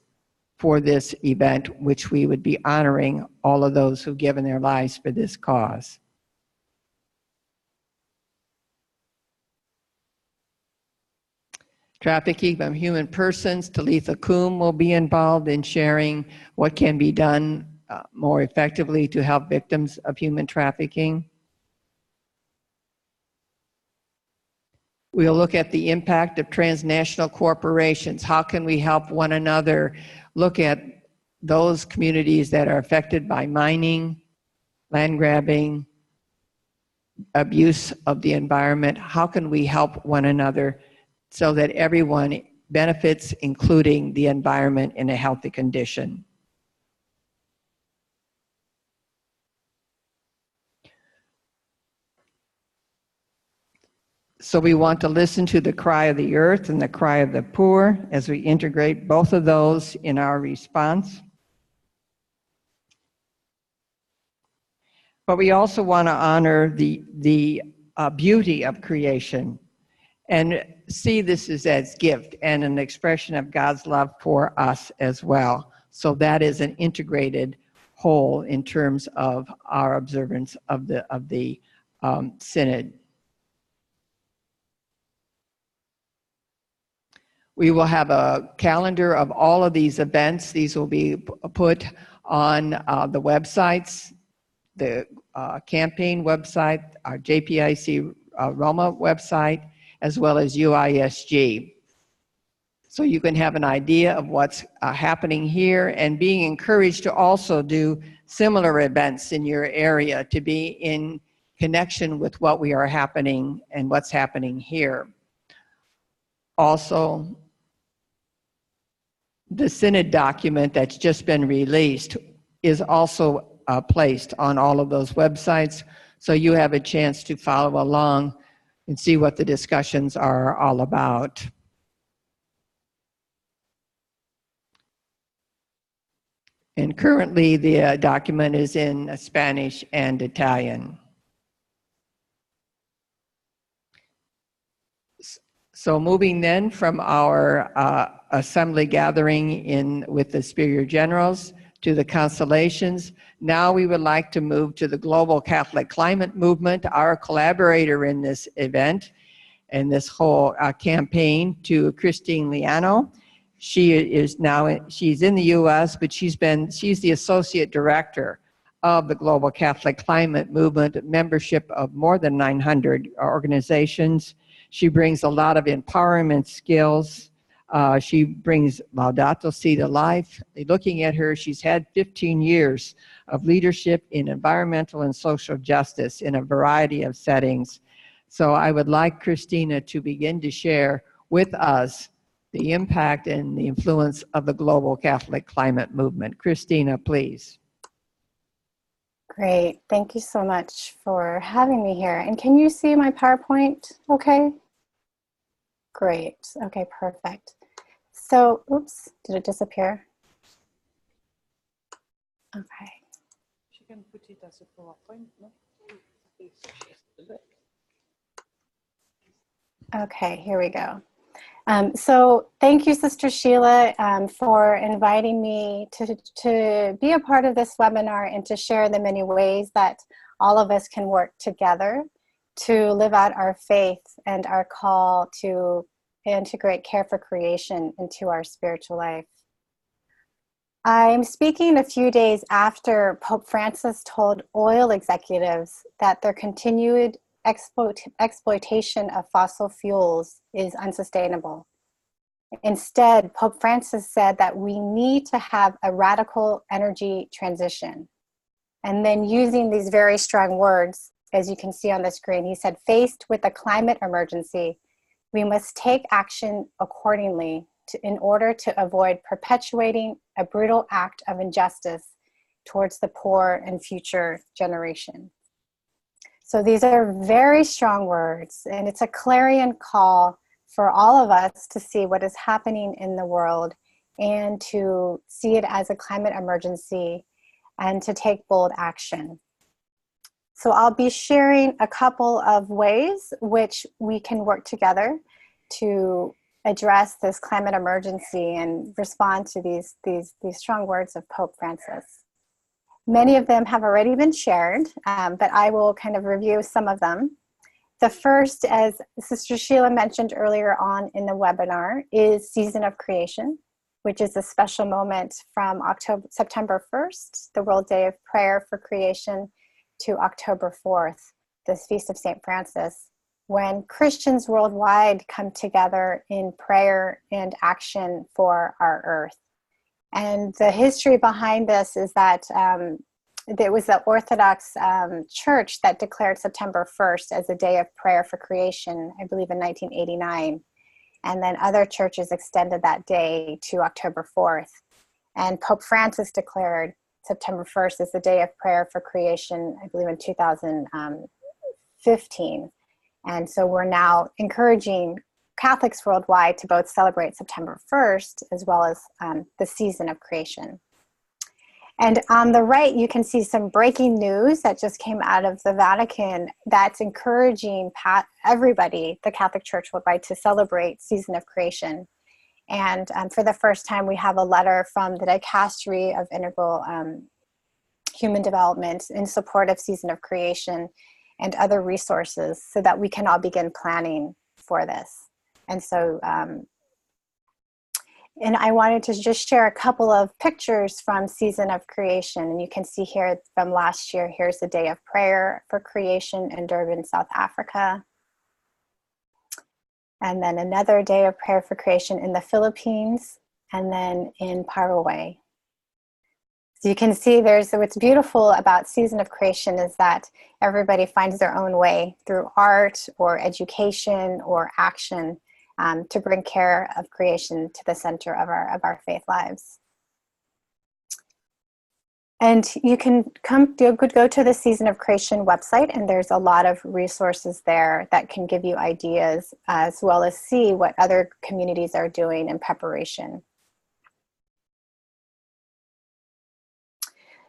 for this event, which we would be honoring all of those who've given their lives for this cause. Trafficking of human persons, Talitha Kum will be involved in sharing what can be done more effectively to help victims of human trafficking. We'll look at the impact of transnational corporations. How can we help one another look at those communities that are affected by mining, land grabbing, abuse of the environment? How can we help one another so that everyone benefits, including the environment, in a healthy condition? So we want to listen to the cry of the earth and the cry of the poor as we integrate both of those in our response. But we also want to honor the beauty of creation and see this as gift and an expression of God's love for us as well. So that is an integrated whole in terms of our observance of the synod. We will have a calendar of all of these events. These will be put on the websites, the campaign website, our JPIC Roma website, as well as UISG. So you can have an idea of what's happening here, and being encouraged to also do similar events in your area to be in connection with what we are happening and what's happening here. Also, the Synod document that's just been released is also placed on all of those websites, so you have a chance to follow along and see what the discussions are all about. And currently the document is in Spanish and Italian. So moving then from our assembly gathering with the Superior Generals to the Constellations, now we would like to move to the Global Catholic Climate Movement, our collaborator in this event and this whole campaign, to Christine Liano. She's in the US, but she's the Associate Director of the Global Catholic Climate Movement, membership of more than 900 organizations. She brings a lot of empowerment skills. She brings Laudato Si to life. Looking at her, she's had 15 years of leadership in environmental and social justice in a variety of settings. So I would like Christina to begin to share with us the impact and the influence of the Global Catholic Climate Movement. Christina, please. Great. Thank you so much for having me here. And can you see my PowerPoint okay? Great. Okay, perfect. So, oops, did it disappear? Okay. She can put it as a PowerPoint, no? Okay, here we go. So thank you, Sister Sheila, for inviting me to be a part of this webinar and to share the many ways that all of us can work together to live out our faith and our call to integrate care for creation into our spiritual life. I'm speaking a few days after Pope Francis told oil executives that their continued exploitation of fossil fuels is unsustainable. Instead, Pope Francis said that we need to have a radical energy transition. And then using these very strong words, as you can see on the screen, he said, faced with a climate emergency, we must take action accordingly in order to avoid perpetuating a brutal act of injustice towards the poor and future generation. So these are very strong words, and it's a clarion call for all of us to see what is happening in the world and to see it as a climate emergency and to take bold action. So I'll be sharing a couple of ways which we can work together to address this climate emergency and respond to these strong words of Pope Francis. Many of them have already been shared, but I will kind of review some of them. The first, as Sister Sheila mentioned earlier on in the webinar, is Season of Creation, which is a special moment from September 1st, the World Day of Prayer for Creation, to October 4th, this Feast of St. Francis, when Christians worldwide come together in prayer and action for our earth. And the history behind this is that it was the Orthodox Church that declared September 1st as a day of prayer for creation, I believe in 1989. And then other churches extended that day to October 4th. And Pope Francis declared September 1st as the day of prayer for creation, I believe in 2015. And so we're now encouraging Catholics worldwide to both celebrate September 1st as well as the season of creation. And on the right, you can see some breaking news that just came out of the Vatican that's encouraging everybody, the Catholic Church worldwide, to celebrate Season of Creation. And for the first time, we have a letter from the Dicastery of Integral Human Development in support of Season of Creation and other resources so that we can all begin planning for this. And so, and I wanted to just share a couple of pictures from Season of Creation. And you can see here from last year, here's the Day of Prayer for Creation in Durban, South Africa. And then another Day of Prayer for Creation in the Philippines, and then in Paraguay. So you can see what's beautiful about Season of Creation is that everybody finds their own way through art or education or action to bring care of creation to the center of our faith lives. And you can go to the Season of Creation website, and there's a lot of resources there that can give you ideas as well as see what other communities are doing in preparation.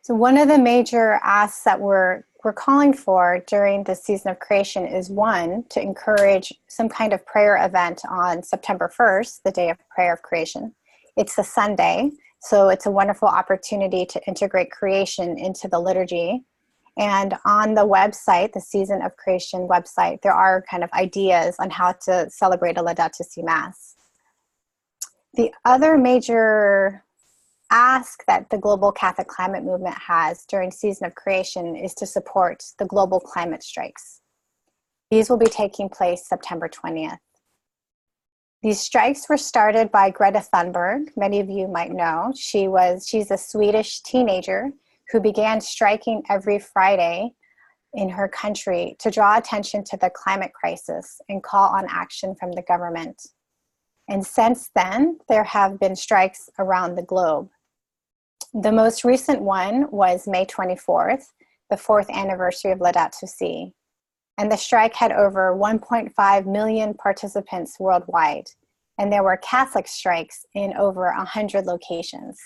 So one of the major asks that we're calling for during the Season of Creation is, one, to encourage some kind of prayer event on September 1st, the Day of Prayer of Creation. It's a Sunday, so it's a wonderful opportunity to integrate creation into the liturgy. And on the website, the Season of Creation website, there are kind of ideas on how to celebrate a Laudato Si Mass. The other major ask that the global Catholic climate movement has during Season of Creation is to support the global climate strikes. These will be taking place September 20th. These strikes were started by Greta Thunberg. Many of you might know. She's a Swedish teenager who began striking every Friday in her country to draw attention to the climate crisis and call on action from the government. And since then, there have been strikes around the globe. The most recent one was May 24th, the 4th anniversary of Laudato Si. And the strike had over 1.5 million participants worldwide. And there were Catholic strikes in over 100 locations.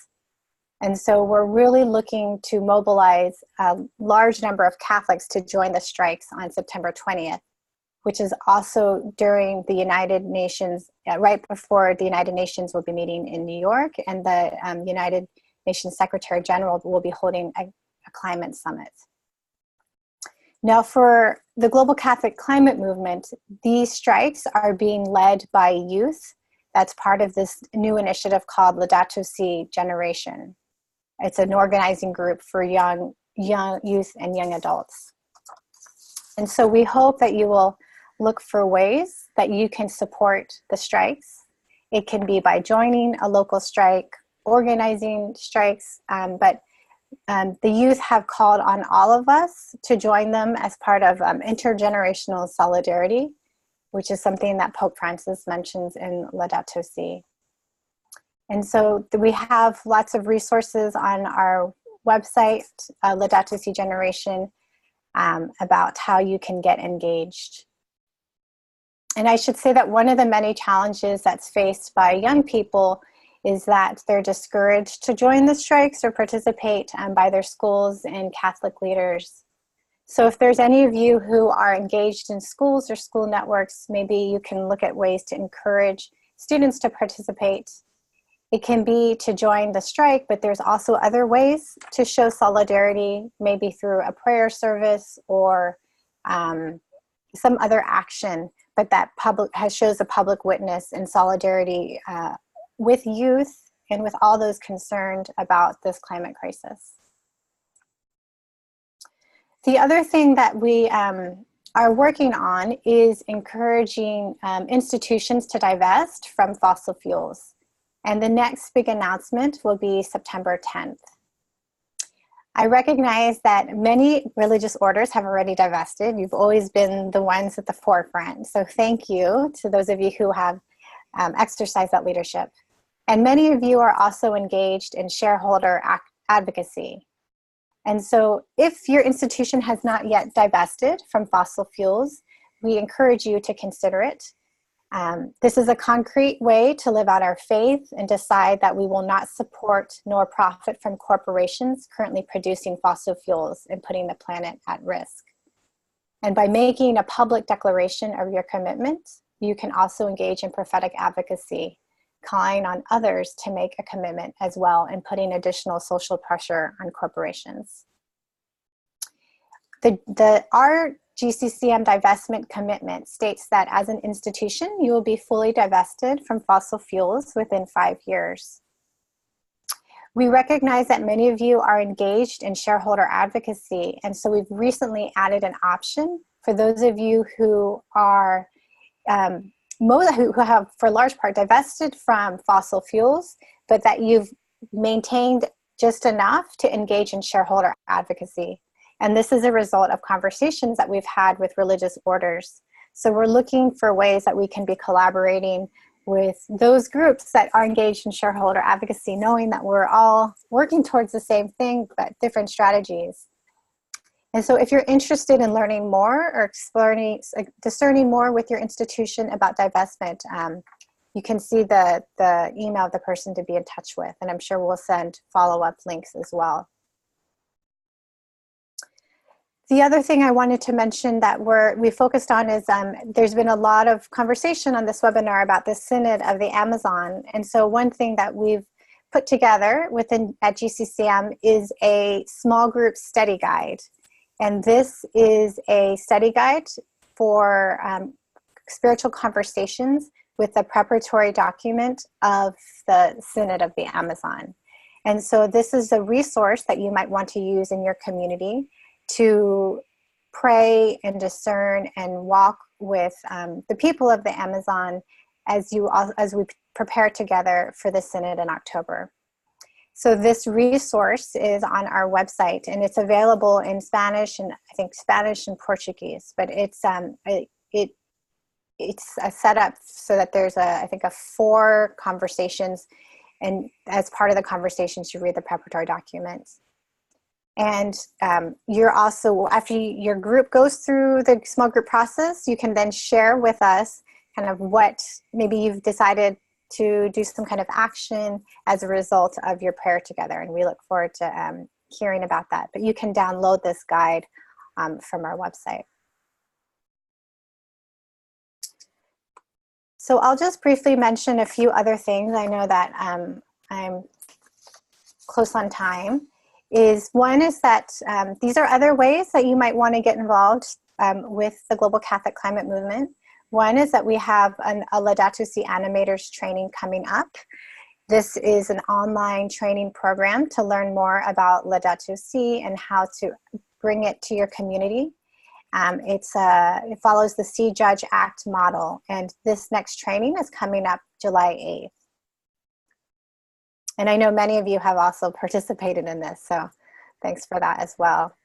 And so we're really looking to mobilize a large number of Catholics to join the strikes on September 20th, which is also during the United Nations, right before the United Nations will be meeting in New York, and the United Nations Secretary General will be holding a climate summit. Now, for the Global Catholic Climate Movement, these strikes are being led by youth. That's part of this new initiative called Laudato Si Generation. It's an organizing group for young youth and young adults. And so we hope that you will look for ways that you can support the strikes. It can be by joining a local strike, organizing strikes, but the youth have called on all of us to join them as part of intergenerational solidarity, which is something that Pope Francis mentions in Laudato Si. And so we have lots of resources on our website, Laudato Si Generation, about how you can get engaged. And I should say that one of the many challenges that's faced by young people is that they're discouraged to join the strikes or participate by their schools and Catholic leaders. So if there's any of you who are engaged in schools or school networks, maybe you can look at ways to encourage students to participate. It can be to join the strike, but there's also other ways to show solidarity, maybe through a prayer service or some other action, but that shows a public witness and solidarity with youth and with all those concerned about this climate crisis. The other thing that we are working on is encouraging institutions to divest from fossil fuels. And the next big announcement will be September 10th. I recognize that many religious orders have already divested. You've always been the ones at the forefront. So thank you to those of you who have exercised that leadership. And many of you are also engaged in shareholder advocacy. And so if your institution has not yet divested from fossil fuels, we encourage you to consider it. This is a concrete way to live out our faith and decide that we will not support nor profit from corporations currently producing fossil fuels and putting the planet at risk. And by making a public declaration of your commitment, you can also engage in prophetic advocacy, calling on others to make a commitment as well and putting additional social pressure on corporations. Our GCCM divestment commitment states that as an institution, you will be fully divested from fossil fuels within 5 years. We recognize that many of you are engaged in shareholder advocacy, and so we've recently added an option for those of you who are who have, for large part, divested from fossil fuels, but that you've maintained just enough to engage in shareholder advocacy. And this is a result of conversations that we've had with religious orders. So we're looking for ways that we can be collaborating with those groups that are engaged in shareholder advocacy, knowing that we're all working towards the same thing, but different strategies. And so if you're interested in learning more or discerning more with your institution about divestment, you can see the email of the person to be in touch with, and I'm sure we'll send follow-up links as well. The other thing I wanted to mention that we focused on is there's been a lot of conversation on this webinar about the Synod of the Amazon. And so one thing that we've put together at GCCM is a small group study guide. And this is a study guide for spiritual conversations with the preparatory document of the Synod of the Amazon. And so this is a resource that you might want to use in your community to pray and discern and walk with the people of the Amazon as we prepare together for the Synod in October. So this resource is on our website, and it's available in Spanish and I think Spanish and Portuguese, but it's set up so that there's I think 4 conversations, and as part of the conversations you read the preparatory documents. And you're also, after your group goes through the small group process, you can then share with us kind of what maybe you've decided to do some kind of action as a result of your prayer together. And we look forward to hearing about that. But you can download this guide from our website. So I'll just briefly mention a few other things. I know that I'm close on time. One is that these are other ways that you might want to get involved with the Global Catholic Climate Movement. One is that we have a Laudato Si animators training coming up. This is an online training program to learn more about Laudato Si and how to bring it to your community. It follows the See, Judge, Act model, and this next training is coming up July 8th. And I know many of you have also participated in this, so thanks for that as well.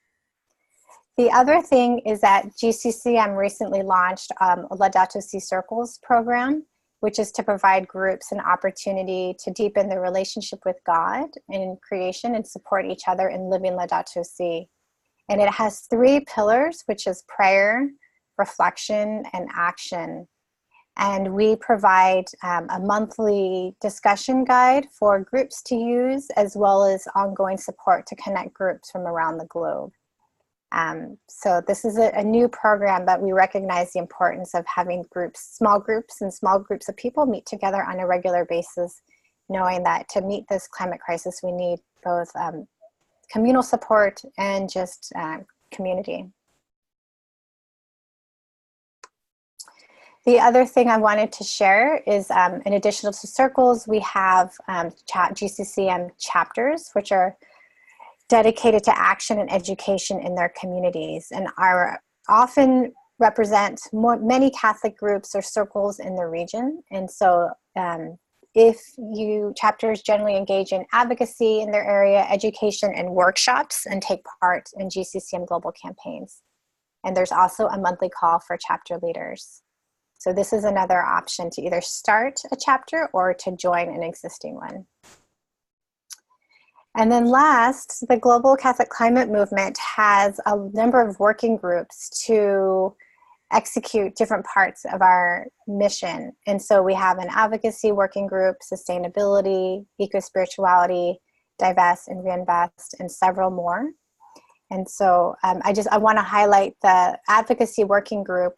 The other thing is that GCCM recently launched a Laudato Si Circles program, which is to provide groups an opportunity to deepen their relationship with God in creation and support each other in living Laudato Si. And it has 3 pillars, which is prayer, reflection, and action. And we provide a monthly discussion guide for groups to use, as well as ongoing support to connect groups from around the globe. So this is a new program, but we recognize the importance of having small groups of people meet together on a regular basis, knowing that to meet this climate crisis, we need both communal support and just community. The other thing I wanted to share is, in addition to circles, we have GCCM chapters, which are dedicated to action and education in their communities, and are often represent many Catholic groups or circles in the region. And so chapters generally engage in advocacy in their area, education, and workshops, and take part in GCCM global campaigns. And there's also a monthly call for chapter leaders. So this is another option to either start a chapter or to join an existing one. And then last, the Global Catholic Climate Movement has a number of working groups to execute different parts of our mission. And so we have an advocacy working group, sustainability, eco-spirituality, divest and reinvest, and several more. And so I want to highlight the advocacy working group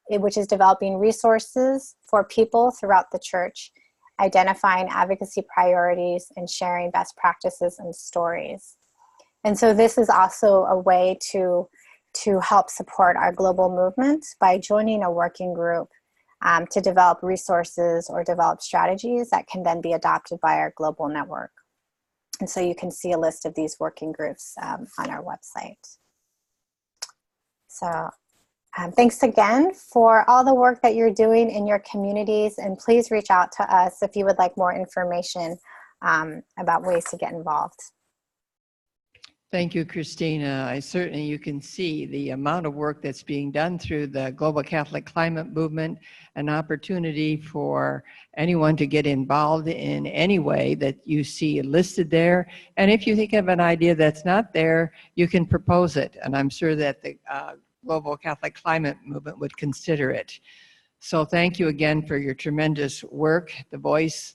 which is developing resources for people throughout the church, identifying advocacy priorities, and sharing best practices and stories. And so this is also a way to help support our global movement by joining a working group to develop resources or develop strategies that can then be adopted by our global network. And so you can see a list of these working groups on our website. So thanks again for all the work that you're doing in your communities, and please reach out to us if you would like more information about ways to get involved. Thank you, Christina. You can see the amount of work that's being done through the Global Catholic Climate Movement, an opportunity for anyone to get involved in any way that you see listed there. And if you think of an idea that's not there, you can propose it. And I'm sure that the Global Catholic Climate Movement would consider it. So thank you again for your tremendous work, the voice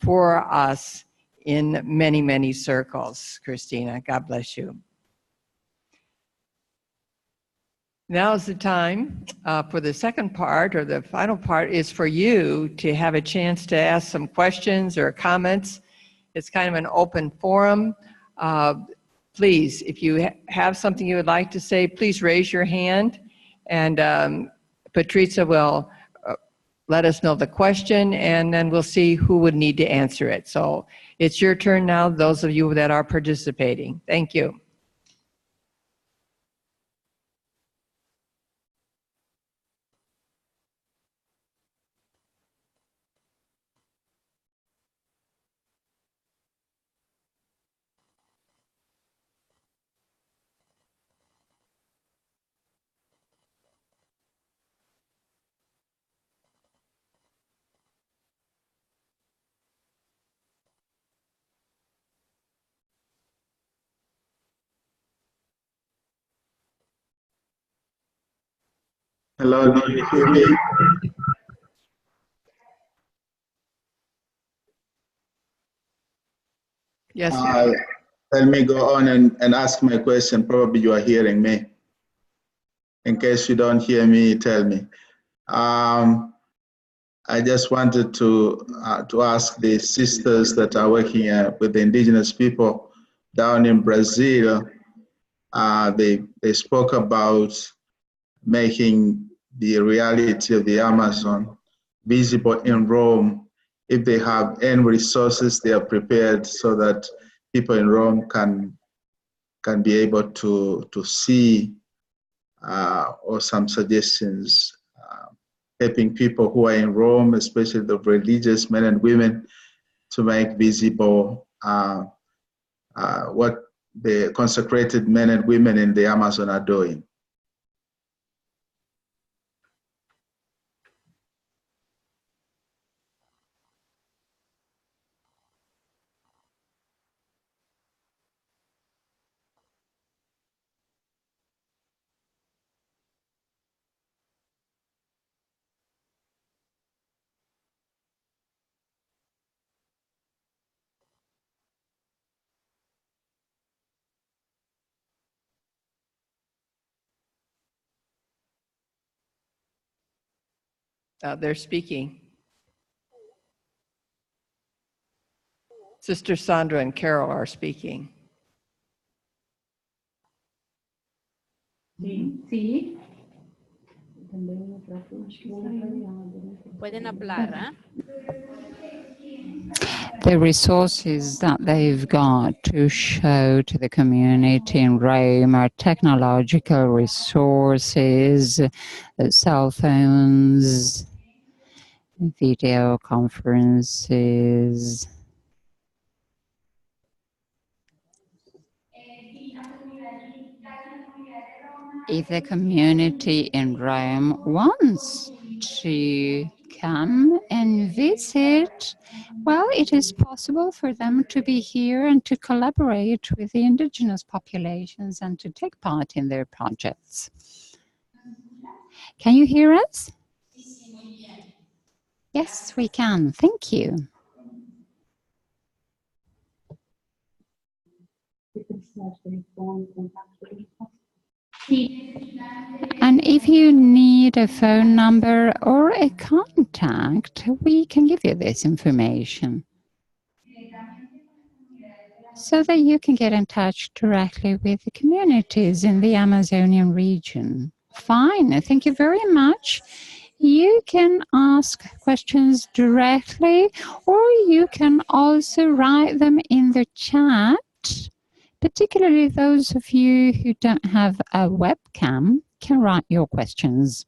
for us in many, many circles, Christina. God bless you. Now is the time for the second part, or the final part, is for you to have a chance to ask some questions or comments. It's kind of an open forum. Please, if you have something you would like to say, please raise your hand, and Patrizia will let us know the question, and then we'll see who would need to answer it. So it's your turn now, those of you that are participating. Thank you. Hello, do you hear me? Yes, sir. Let me go on and ask my question. Probably you are hearing me. In case you don't hear me, tell me. I just wanted to ask the sisters that are working with the indigenous people down in Brazil. They spoke about making the reality of the Amazon visible in Rome. If they have any resources, they are prepared so that people in Rome can be able to see, or some suggestions, helping people who are in Rome, especially the religious men and women, to make visible what the consecrated men and women in the Amazon are doing. They're speaking. Sister Sandra and Carol are speaking. Sí. Pueden hablar, ¿eh? The resources that they've got to show to the community in Rome are technological resources, cell phones, video conferences. If the community in Rome wants to come and visit, well, it is possible for them to be here and to collaborate with the indigenous populations and to take part in their projects. Can you hear us? Yes, we can. Thank you. And if you need a phone number or a contact, we can give you this information so that you can get in touch directly with the communities in the Amazonian region. Fine, thank you very much. You can ask questions directly, or you can also write them in the chat. Particularly those of you who don't have a webcam can write your questions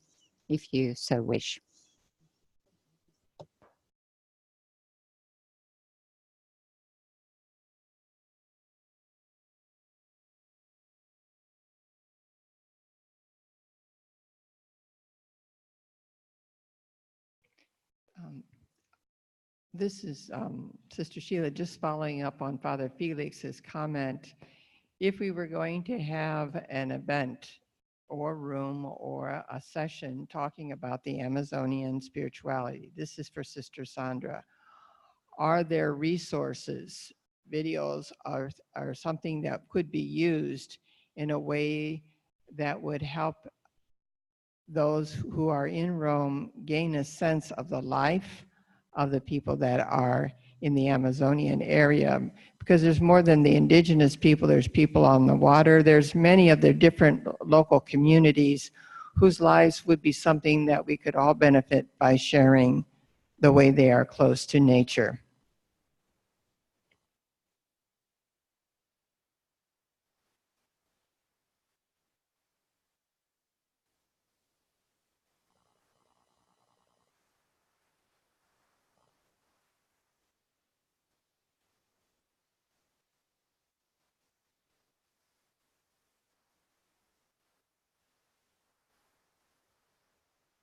if you so wish. This is Sister Sheila, just following up on Father Felix's comment. If we were going to have an event or room or a session talking about the Amazonian spirituality, this is for Sister Sandra. Are there resources, videos, or something that could be used in a way that would help those who are in Rome gain a sense of the life of the people that are in the Amazonian area? Because there's more than the indigenous people, there's people on the water, there's many of the different local communities whose lives would be something that we could all benefit by sharing the way they are close to nature.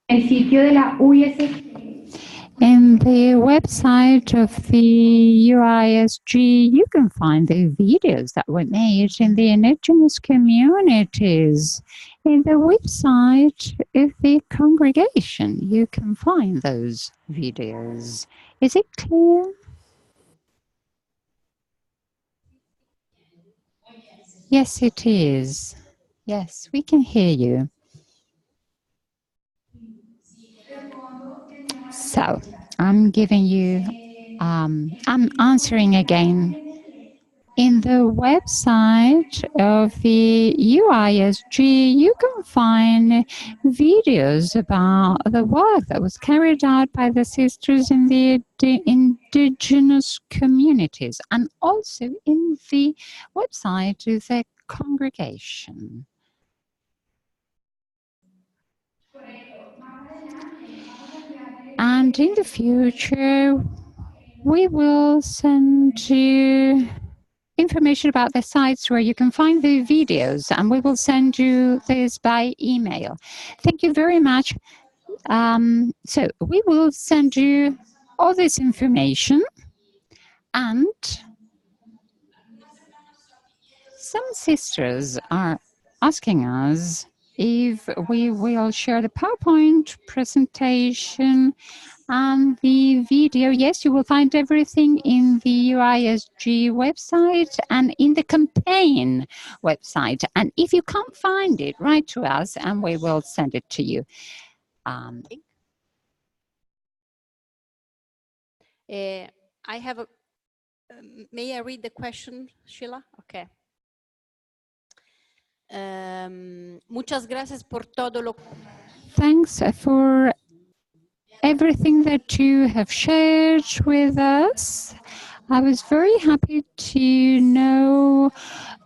El sitio de la UISG. In the website of the UISG, you can find the videos that were made in the indigenous communities. In the website of the congregation, you can find those videos. Is it clear? Yes, it is. Yes, we can hear you. So I'm giving you, I'm answering again. In the website of the UISG, you can find videos about the work that was carried out by the sisters in the indigenous communities, and also in the website of the congregation. And in the future, we will send you information about the sites where you can find the videos, and we will send you this by email. Thank you very much. So we will send you all this information, and some sisters are asking us if we will share the PowerPoint presentation and the video. Yes, you will find everything in the UISG website and in the campaign website. And if you can't find it, write to us and we will send it to you. I have a, may I read the question, Sheila? Okay. Muchas gracias por todo lo. Thanks for everything that you have shared with us. I was very happy to know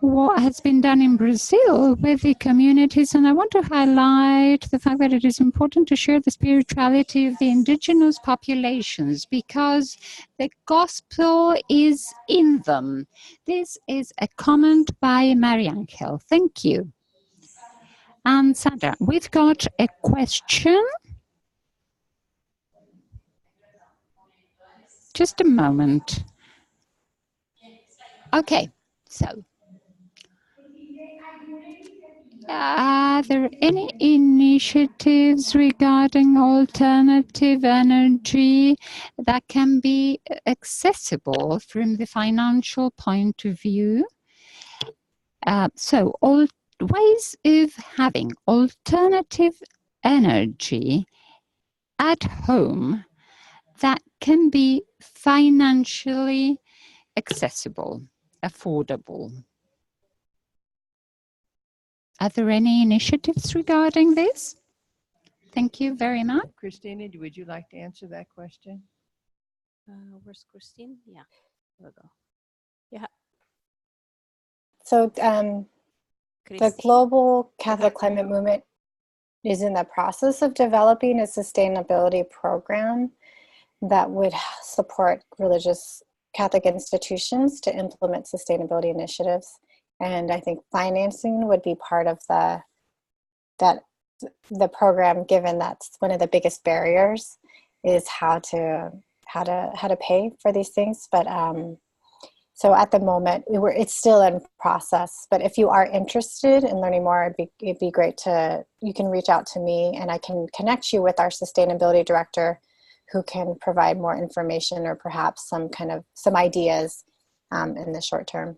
what has been done in Brazil with the communities, and I want to highlight the fact that it is important to share the spirituality of the indigenous populations because the gospel is in them. This is a comment by Mariangel. Thank you. And Sandra, we've got a question. Just a moment. Okay, so are there any initiatives regarding alternative energy that can be accessible from the financial point of view? So all ways of having alternative energy at home that can be financially accessible, affordable. Are there any initiatives regarding this? Thank you very much. Christina, would you like to answer that question? Where's Christine? Yeah, there we go. Yeah. So the Global Catholic Climate Movement is in the process of developing a sustainability program that would support religious Catholic institutions to implement sustainability initiatives. And I think financing would be part of the program, given that's one of the biggest barriers is how to pay for these things. But so at the moment, it's still in process. But if you are interested in learning more, it'd be great you can reach out to me and I can connect you with our sustainability director who can provide more information or perhaps some ideas in the short term.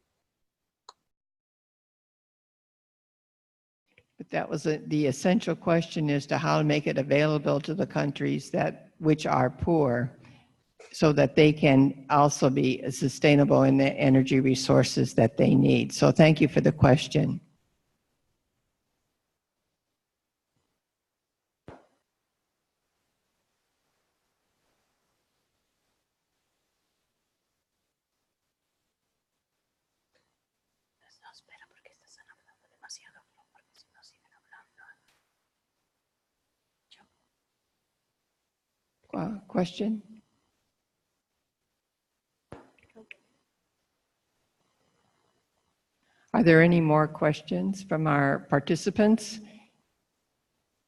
But that was the essential question as to how to make it available to the countries which are poor, so that they can also be sustainable in the energy resources that they need. So thank you for the question. Question? Are there any more questions from our participants?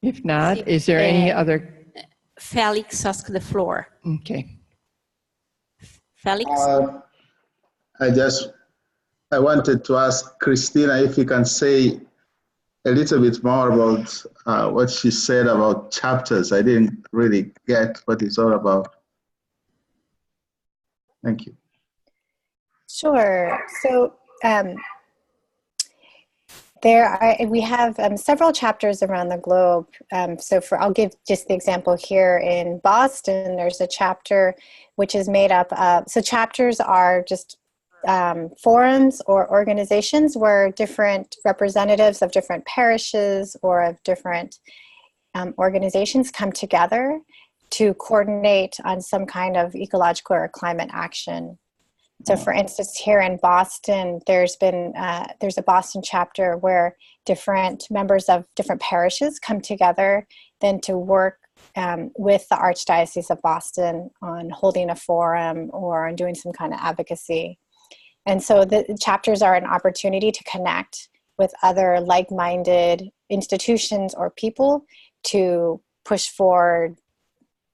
If not, is there any other? Felix asked the floor. Okay. Felix? I wanted to ask Christina if you can say a little bit more about what she said about chapters. I didn't really get what it's all about. Thank you. Sure. So we have several chapters around the globe. I'll give just the example here in Boston. There's a chapter which is made up of, so chapters are just forums or organizations where different representatives of different parishes or of different organizations come together to coordinate on some kind of ecological or climate action. So for instance, here in Boston, there's a Boston chapter where different members of different parishes come together then to work with the Archdiocese of Boston on holding a forum or on doing some kind of advocacy. And so the chapters are an opportunity to connect with other like-minded institutions or people to push forward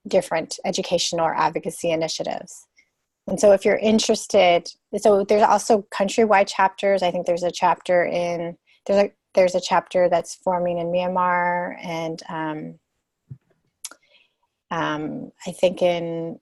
different educational or advocacy initiatives. And so if you're interested, so there's also countrywide chapters. I think there's a chapter there's a chapter that's forming in Myanmar, and I think in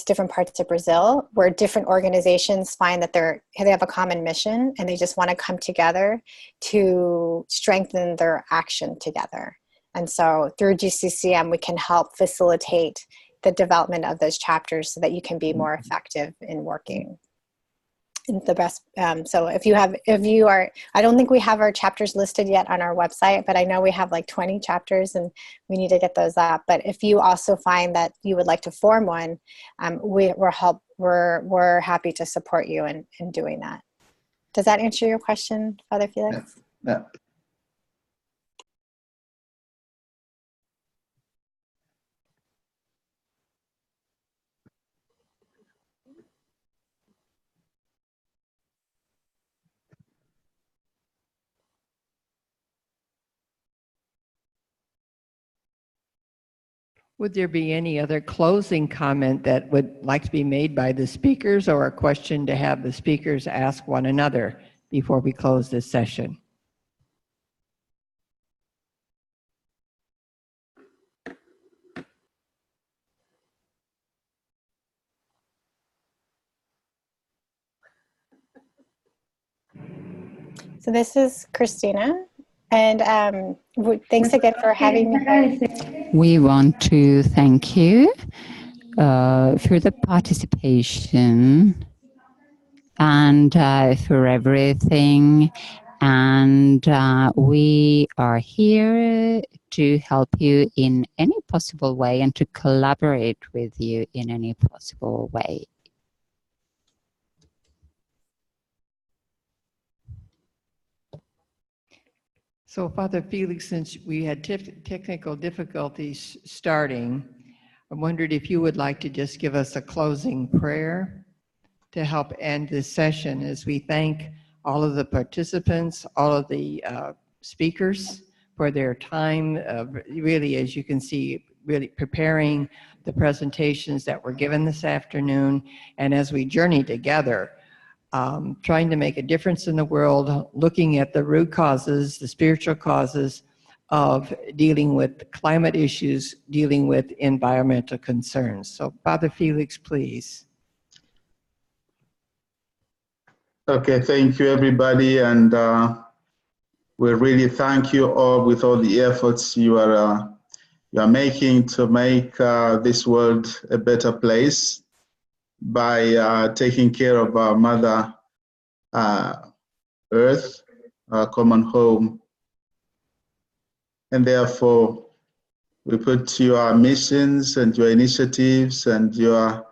different parts of Brazil, where different organizations find that they have a common mission and they just want to come together to strengthen their action together. And so through GCCM, we can help facilitate the development of those chapters so that you can be more effective in working. And the best, so if you are, I don't think we have our chapters listed yet on our website, but I know we have like 20 chapters and we need to get those up. But if you also find that you would like to form one, we're happy to support you in doing that. Does that answer your question, Father Felix? Yeah. Would there be any other closing comment that would like to be made by the speakers, or a question to have the speakers ask one another before we close this session? So this is Christina, and thanks again for having me. We want to thank you for the participation and for everything. And we are here to help you in any possible way and to collaborate with you in any possible way. So, Father Felix, since we had technical difficulties starting, I wondered if you would like to just give us a closing prayer to help end this session as we thank all of the participants, all of the speakers for their time, really, as you can see, really preparing the presentations that were given this afternoon, and as we journey together, trying to make a difference in the world, looking at the root causes, the spiritual causes of dealing with climate issues, dealing with environmental concerns. So, Father Felix, please. Okay, thank you, everybody, and we really thank you all with all the efforts you are making to make this world a better place by taking care of our Mother Earth, our common home. And therefore, we put your missions and your initiatives and your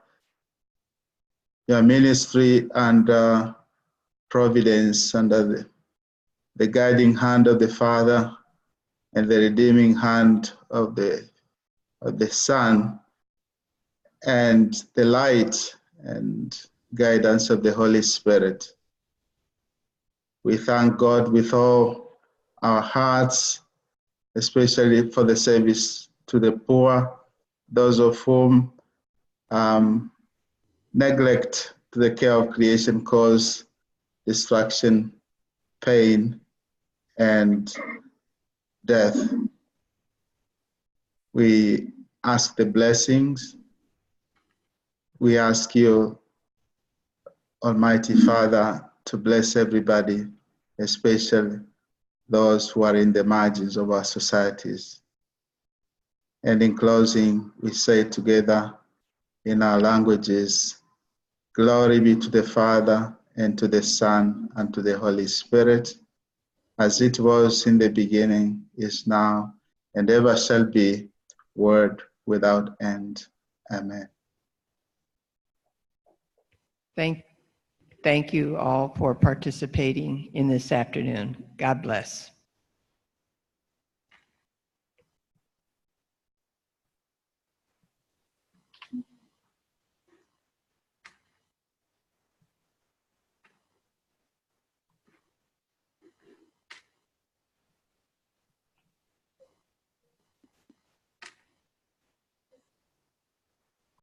ministry and providence under the guiding hand of the Father and the redeeming hand of the Son, and the light and guidance of the Holy Spirit. We thank God with all our hearts, especially for the service to the poor, those of whom neglect to the care of creation cause destruction, pain, and death. We ask the blessings. We ask you, Almighty Father, to bless everybody especially those who are in the margins of our societies. And in closing, we say together in our languages, glory be to the Father, and to the Son, and to the Holy Spirit, as it was in the beginning, is now, and ever shall be, world without end. Amen. Thank you all for participating in this afternoon. God bless.